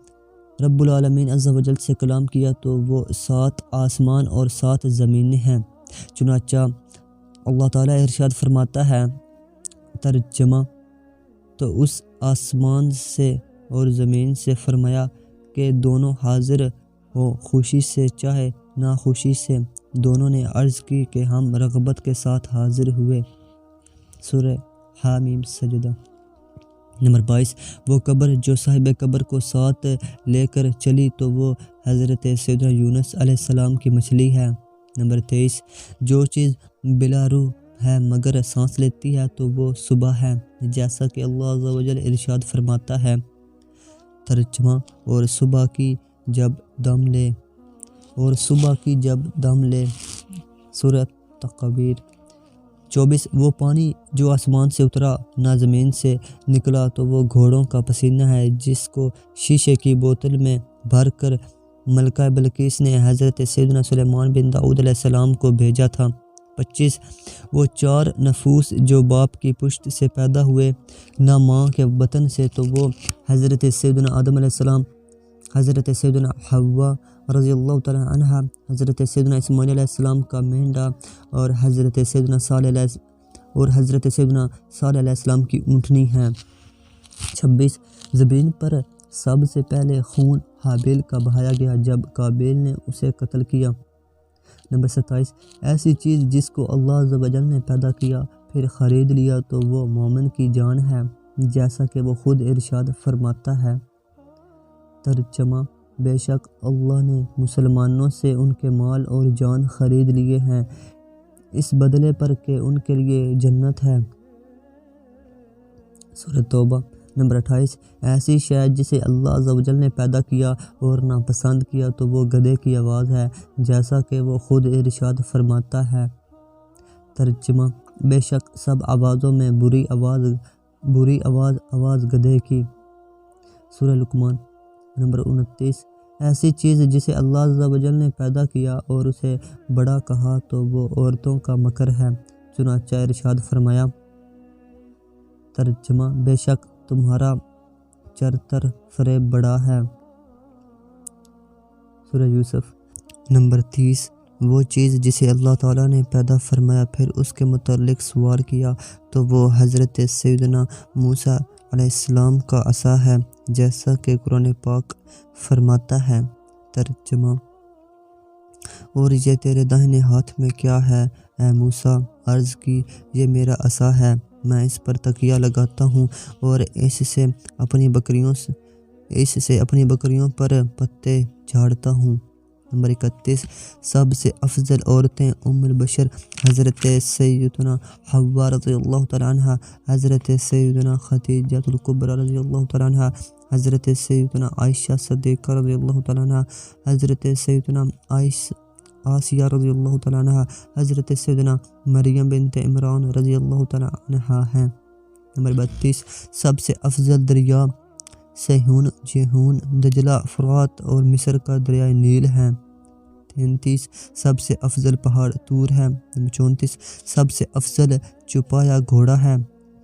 رب العالمین عز و جل سے کلام کیا تو وہ 7 آسمان اور 7 زمینیں ہیں۔ چنانچہ اللہ تعالیٰ ارشاد فرماتا ہے۔ ترجمہ، تو اس آسمان سے اور زمین سے فرمایا کہ دونوں حاضر ہو، خوشی سے چاہے ناخوشی سے۔ دونوں نے عرض کی کہ ہم رغبت کے ساتھ حاضر ہوئے۔ سورہ حامیم سجدہ۔ نمبر 22 وہ قبر جو صاحب قبر کو ساتھ لے کر چلی تو وہ حضرت سیدنا یونس علیہ السلام کی مچھلی ہے۔ نمبر 23 جو چیز بلا روح ہے مگر سانس لیتی ہے تو وہ صبح ہے، جیسا کہ اللہ عز و جل ارشاد فرماتا ہے۔ ترجمہ، اور صبح کی جب دم لے۔ سورہ تکویر۔ 24 وہ پانی جو آسمان سے اترا نہ زمین سے نکلا تو وہ گھوڑوں کا پسینہ ہے جس کو شیشے کی بوتل میں بھر کر ملکہ بلقیس نے حضرت سیدنا سلیمان بن داؤد علیہ السلام کو بھیجا تھا۔ 25 وہ 4 نفوس جو باپ کی پشت سے پیدا ہوئے نہ ماں کے بطن سے تو وہ حضرت سیدنا آدم علیہ السلام، حضرت سیدنا حوا رضی اللہ تعالیٰ عنہ، حضرت سیدنا اسماعیل علیہ السلام کا مینڈا اور حضرت سیدنا صالح علیہ السلام کی اونٹنی ہیں۔ 26 زمین پر سب سے پہلے خون حابیل کا بہایا گیا جب قابیل نے اسے قتل کیا۔ نمبر 27 ایسی چیز جس کو اللہ عز و جل نے پیدا کیا پھر خرید لیا تو وہ مومن کی جان ہے، جیسا کہ وہ خود ارشاد فرماتا ہے۔ ترجمہ، بے شک اللہ نے مسلمانوں سے ان کے مال اور جان خرید لیے ہیں اس بدلے پر کہ ان کے لیے جنت ہے۔ سورہ توبہ۔ نمبر 28 ایسی شے جسے اللہ عز و جل نے پیدا کیا اور ناپسند کیا تو وہ گدھے کی آواز ہے، جیسا کہ وہ خود ارشاد فرماتا ہے۔ ترجمہ، بے شک سب آوازوں میں بری آواز گدھے کی۔ سورہ لقمان۔ نمبر 29 ایسی چیز جسے اللہ عز و جل نے پیدا کیا اور اسے بڑا کہا تو وہ عورتوں کا مکر ہے، چنانچہ ارشاد فرمایا۔ ترجمہ، بے شک تمہارا چرتر فریب بڑا ہے۔ سورہ یوسف۔ نمبر 30 وہ چیز جسے اللہ تعالیٰ نے پیدا فرمایا پھر اس کے متعلق سوال کیا تو وہ حضرت سیدنا موسیٰ علیہ السلام کا عصا ہے، جیسا کہ قرآن پاک فرماتا ہے۔ ترجمہ، اور یہ تیرے داہنے ہاتھ میں کیا ہے اے موسیٰ؟ عرض کی یہ میرا عصا ہے، میں اس پر تکیہ لگاتا ہوں اور اس سے اپنی بکریوں پر پتے جھاڑتا ہوں۔ نمبر 31 سب سے افضل عورتیں ام البشر حضرت سیدنا حوا رضی اللہ تعالیٰ عنہ، حضرت سیدنا خدیجہ الکبریٰ رضی اللہ تعالیٰ عنہ، حضرت سیدنا عائشہ صدیقہ رضی اللہ تعالیٰ عنہ، حضرت سیدنا آسیہ رضی اللہ تعالیٰ عنہ، حضرت سیدنا مریم بنت عمران رضی اللہ تعالیٰ عنہ ہیں۔ نمبر 32 سب سے افضل دریا سیہون، جیہون، دجلہ، فرات اور مصر کا دریائے نیل ہے۔ 33 سب سے افضل پہاڑ طور ہے۔ 34 سب سے افضل چپایا گھوڑا ہے۔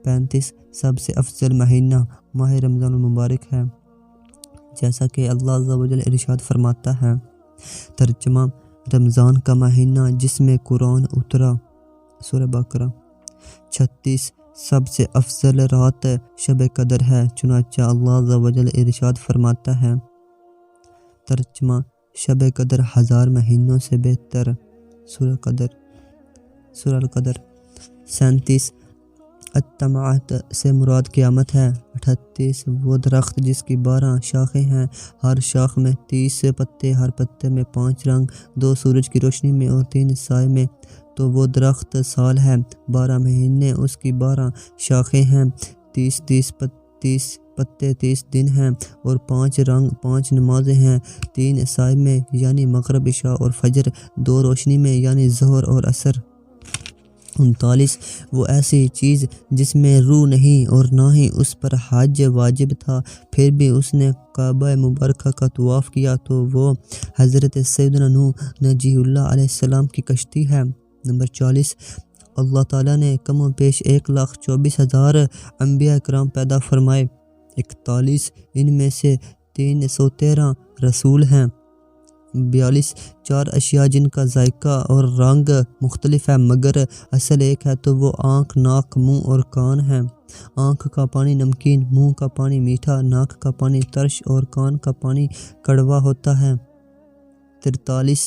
35 سب سے افضل مہینہ ماہ رمضان المبارک ہے، جیسا کہ اللہ عز و جل ارشاد فرماتا ہے۔ ترجمہ: رمضان کا مہینہ جس میں قرآن اترا، سورہ بقرہ۔ 36 سب سے افضل رات شب قدر ہے، چنانچہ اللہ عز و جل ارشاد فرماتا ہے۔ ترجمہ: شب قدر 1000 مہینوں سے بہتر، سورہ القدر۔ 37 الطمعۃ سے مراد قیامت ہے۔ 38 وہ درخت جس کی 12 شاخیں ہیں، ہر شاخ میں 30 پتے، ہر پتے میں 5 رنگ، 2 سورج کی روشنی میں اور 3 سائے میں، تو وہ درخت سال ہے، 12 مہینے اس کی 12 شاخیں ہیں، 30 پتے 30 دن ہیں، اور 5 رنگ 5 نمازیں ہیں، 3 سائے میں یعنی مغرب، عشاء اور فجر، 2 روشنی میں یعنی ظہر اور عصر۔ 39 وہ ایسی چیز جس میں روح نہیں اور نہ ہی اس پر حج واجب تھا، پھر بھی اس نے کعبہ مبارکہ کا طواف کیا، تو وہ حضرت سیدنا نوح نجی اللہ علیہ السلام کی کشتی ہے۔ نمبر 40 اللہ تعالیٰ نے کم و بیش 1,24,000 انبیاء کرام پیدا فرمائے۔ 41 ان میں سے 313 رسول ہیں۔ 42 4 اشیاء جن کا ذائقہ اور رنگ مختلف ہے مگر اصل ایک ہے، تو وہ آنکھ، ناک، منہ اور کان ہیں۔ آنکھ کا پانی نمکین، منہ کا پانی میٹھا، ناک کا پانی ترش اور کان کا پانی کڑوا ہوتا ہے۔ 43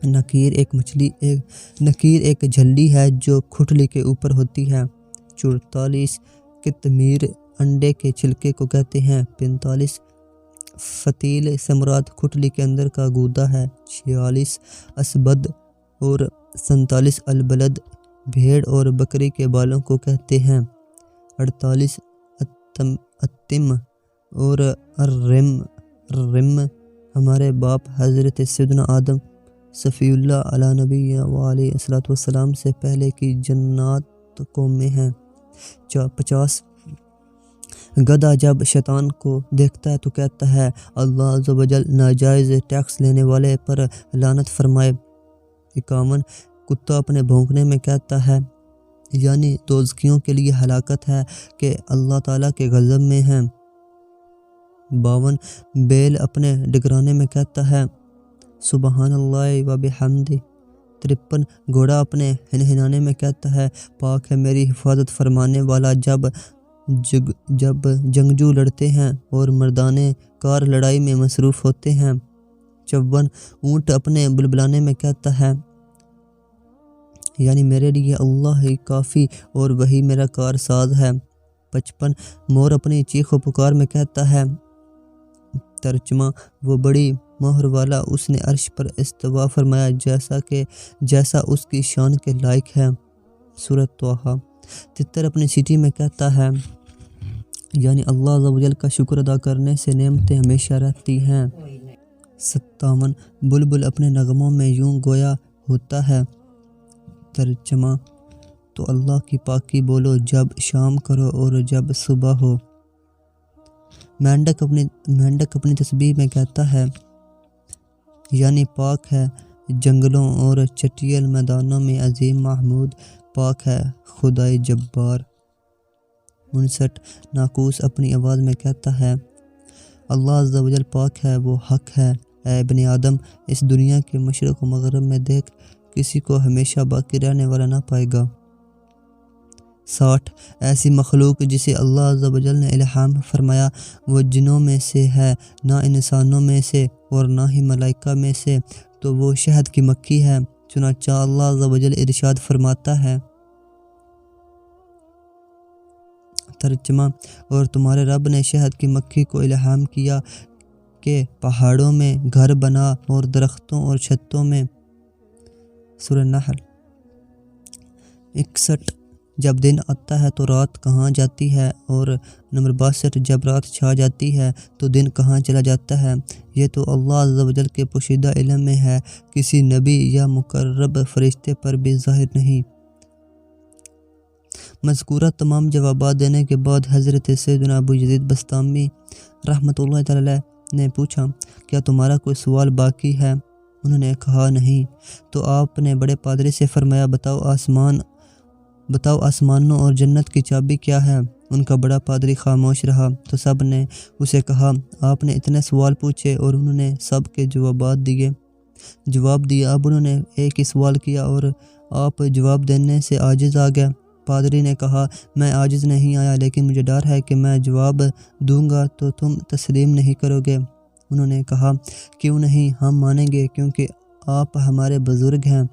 نکیر ایک جھلی ہے جو کھٹلی کے اوپر ہوتی ہے۔ 44 قطمیر انڈے کے چھلکے کو کہتے ہیں۔ 45 فتیل سے مراد کھٹلی کے اندر کا گودا ہے۔ 46 اسبد اور 47 البلد بھیڑ اور بکری کے بالوں کو کہتے ہیں۔ 48 اتم اور الرم ہمارے باپ حضرت سیدنا آدم صفی اللہ علیہ نبی علیہ السلام سے پہلے کی جنات قومیں ہیں۔ 50 گدھا جب شیطان کو دیکھتا ہے تو کہتا ہے اللہ عز و جل ناجائز ٹیکس لینے والے پر لعنت فرمائے۔ 51 کتا اپنے بھونکنے میں کہتا ہے، یعنی دوزخیوں کے لیے ہلاکت ہے کہ اللہ تعالیٰ کے غضب میں ہیں۔ 52 بیل اپنے ڈگرانے میں کہتا ہے سبحان اللہ و بحمدہ۔ 53 گھوڑا اپنے ہنہنانے میں کہتا ہے پاک ہے میری حفاظت فرمانے والا۔ جب جنگجو لڑتے ہیں اور مردانے کار لڑائی میں مصروف ہوتے ہیں۔ 54 اونٹ اپنے بلبلانے میں کہتا ہے، یعنی میرے لیے اللہ ہی کافی اور وہی میرا کار ساز ہے۔ 55 مور اپنی چیخ و پکار میں کہتا ہے۔ ترجمہ وہ بڑی مہر والا، اس نے عرش پر استوا فرمایا جیسا اس کی شان کے لائق ہے۔ سورۃ طٰہٰ۔ تتر اپنی سیٹی میں کہتا ہے، یعنی اللہ عز و جل کا شکر ادا کرنے سے نعمتیں ہمیشہ رہتی ہیں۔ 57 بلبل اپنے نغموں میں یوں گویا ہوتا ہے۔ ترجمہ تو اللہ کی پاکی بولو جب شام کرو اور جب صبح ہو۔ مینڈک اپنی تسبیح میں کہتا ہے، یعنی پاک ہے جنگلوں اور چٹیل میدانوں میں عظیم محمود، پاک ہے خدائے جبار۔ 59 ناقوس اپنی آواز میں کہتا ہے، اللہ عز و جل پاک ہے، وہ حق ہے۔ اے ابن آدم اس دنیا کے مشرق و مغرب میں دیکھ، کسی کو ہمیشہ باقی رہنے والا نہ پائے گا۔ 60 ایسی مخلوق جسے اللہ عز و جل نے الہام فرمایا وہ جنوں میں سے ہے، نہ انسانوں میں سے اور نہ ہی ملائکہ میں سے، تو وہ شہد کی مکھی ہے، چنانچہ اللہ عز و جل ارشاد فرماتا ہے۔ ترجمہ اور تمہارے رب نے شہد کی مکھی کو الہام کیا کہ پہاڑوں میں گھر بنا اور درختوں اور چھتوں میں۔ سورہ نحل۔ 61 جب دن آتا ہے تو رات کہاں جاتی ہے، اور نمبر 62 جب رات چھا جاتی ہے تو دن کہاں چلا جاتا ہے، یہ تو اللہ عز و جل کے پوشیدہ علم میں ہے، کسی نبی یا مقرب فرشتے پر بھی ظاہر نہیں۔ مذکورہ تمام جوابات دینے کے بعد حضرت سیدنا ابو یزید بسطامی رحمۃ اللہ تعالی نے پوچھا کیا تمہارا کوئی سوال باقی ہے؟ انہوں نے کہا نہیں۔ تو آپ نے بڑے پادری سے فرمایا بتاؤ آسمانوں اور جنت کی چابی کیا ہے؟ ان کا بڑا پادری خاموش رہا تو سب نے اسے کہا آپ نے اتنے سوال پوچھے اور انہوں نے سب کے جواب دیا، اب انہوں نے ایک ہی سوال کیا اور آپ جواب دینے سے عاجز آ گئے۔ پادری نے کہا میں عاجز نہیں آیا، لیکن مجھے ڈر ہے کہ میں جواب دوں گا تو تم تسلیم نہیں کرو گے۔ انہوں نے کہا کیوں نہیں، ہم مانیں گے کیونکہ آپ ہمارے بزرگ ہیں،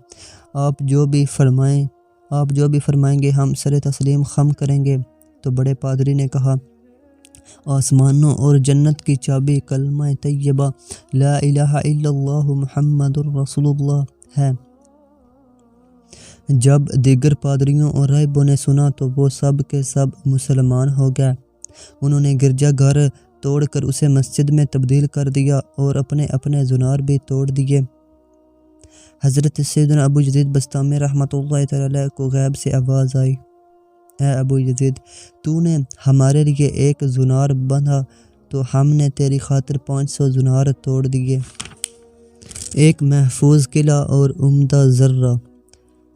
آپ جو بھی فرمائیں گے ہم سر تسلیم خم کریں گے۔ تو بڑے پادری نے کہا آسمانوں اور جنت کی چابی کلمہ طیبہ لا الہ الا اللہ محمد الرسول اللہ ہے۔ جب دیگر پادریوں اور راہبوں نے سنا تو وہ سب کے سب مسلمان ہو گئے۔ انہوں نے گرجا گھر توڑ کر اسے مسجد میں تبدیل کر دیا اور اپنے زنار بھی توڑ دیے۔ حضرت سیدنا ابو یزید بسطامی رحمۃ اللہ تعالی کو غیب سے آواز آئی، اے ابو یزید، تو نے ہمارے لیے ایک زنار بندھا تو ہم نے تیری خاطر 500 زنار توڑ دیے۔ ایک محفوظ قلعہ اور عمدہ ذرہ۔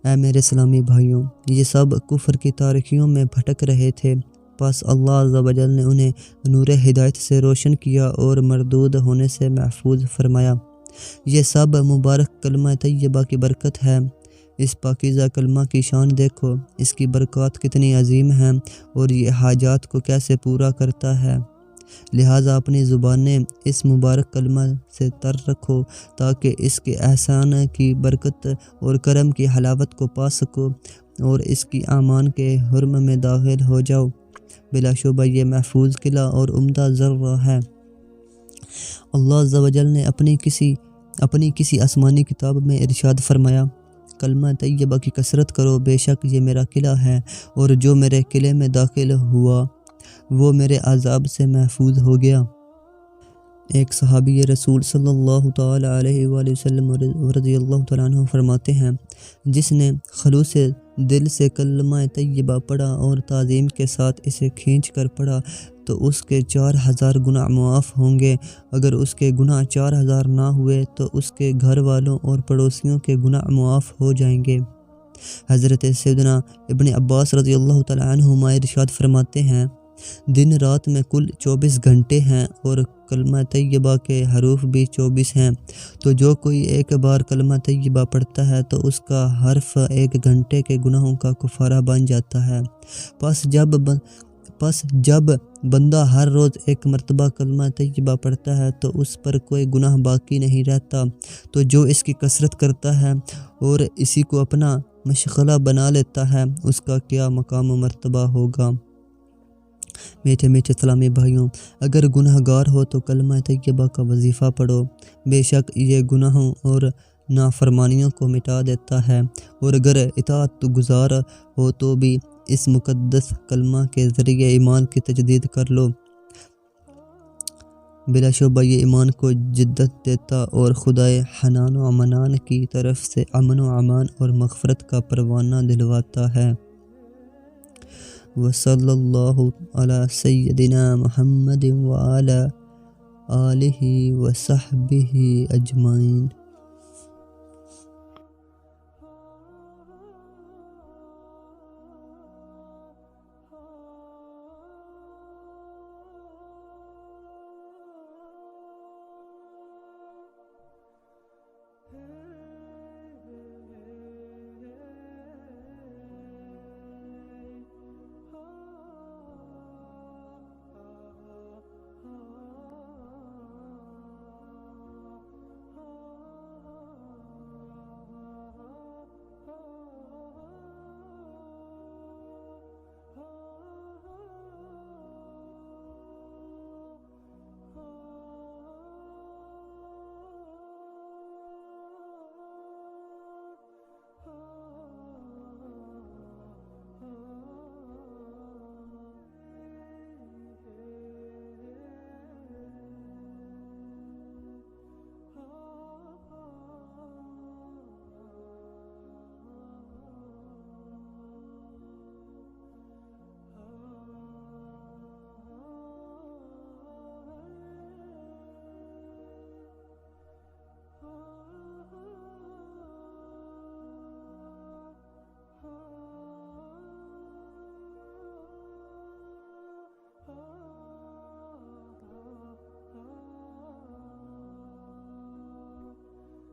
اے میرے اسلامی بھائیوں، یہ سب کفر کی تاریکیوں میں بھٹک رہے تھے، پس اللہ عز و جل نے انہیں نور ہدایت سے روشن کیا اور مردود ہونے سے محفوظ فرمایا۔ یہ سب مبارک کلمہ طیبہ کی برکت ہے۔ اس پاکیزہ کلمہ کی شان دیکھو، اس کی برکات کتنی عظیم ہیں اور یہ حاجات کو کیسے پورا کرتا ہے۔ لہٰذا اپنی زبانیں اس مبارک کلمہ سے تر رکھو تاکہ اس کے احسان کی برکت اور کرم کی حلاوت کو پا سکو اور اس کی امان کے حرم میں داخل ہو جاؤ۔ بلا شبہ یہ محفوظ قلعہ اور عمدہ ذرہ ہے۔ اللہ عز و جل نے اپنی کسی آسمانی کتاب میں ارشاد فرمایا کلمہ طیبہ کی کثرت کرو، بے شک یہ میرا قلعہ ہے اور جو میرے قلعے میں داخل ہوا وہ میرے عذاب سے محفوظ ہو گیا۔ ایک صحابی رسول صلی اللہ تعالی علیہ وآلہ وسلم رضی اللہ تعالیٰ عنہ فرماتے ہیں جس نے خلوص دل سے کلمہ طیبہ پڑھا اور تعظیم کے ساتھ اسے کھینچ کر پڑھا تو اس کے 4000 گناہ معاف ہوں گے۔ اگر اس کے گناہ 4000 نہ ہوئے تو اس کے گھر والوں اور پڑوسیوں کے گناہ معاف ہو جائیں گے۔ حضرت سیدنا ابن عباس رضی اللہ تعالیٰ عنہما ارشاد فرماتے ہیں دن رات میں کل 24 گھنٹے ہیں اور کلمہ طیبہ کے حروف بھی 24 ہیں، تو جو کوئی ایک بار کلمہ طیبہ پڑھتا ہے تو اس کا حرف 1 گھنٹے کے گناہوں کا کفارہ بن جاتا ہے۔ پس جب بندہ ہر روز ایک مرتبہ کلمہ طیبہ پڑھتا ہے تو اس پر کوئی گناہ باقی نہیں رہتا، تو جو اس کی کثرت کرتا ہے اور اسی کو اپنا مشغلہ بنا لیتا ہے اس کا کیا مقام و مرتبہ ہوگا۔ میٹھے میٹھے اسلامی بھائیوں، اگر گناہ گار ہو تو کلمہ طیبہ کا وظیفہ پڑھو، بے شک یہ گناہوں اور نافرمانیوں کو مٹا دیتا ہے، اور اگر اطاعت گزار ہو تو بھی اس مقدس کلمہ کے ذریعے ایمان کی تجدید کر لو۔ بلا شبہ یہ ایمان کو جدت دیتا اور خدائے حنان و منان کی طرف سے امن و امان اور مغفرت کا پروانہ دلواتا ہے۔ وصلی اللہ علی سیدنا محمد وعلی آلہ وصحبہ اجمعین۔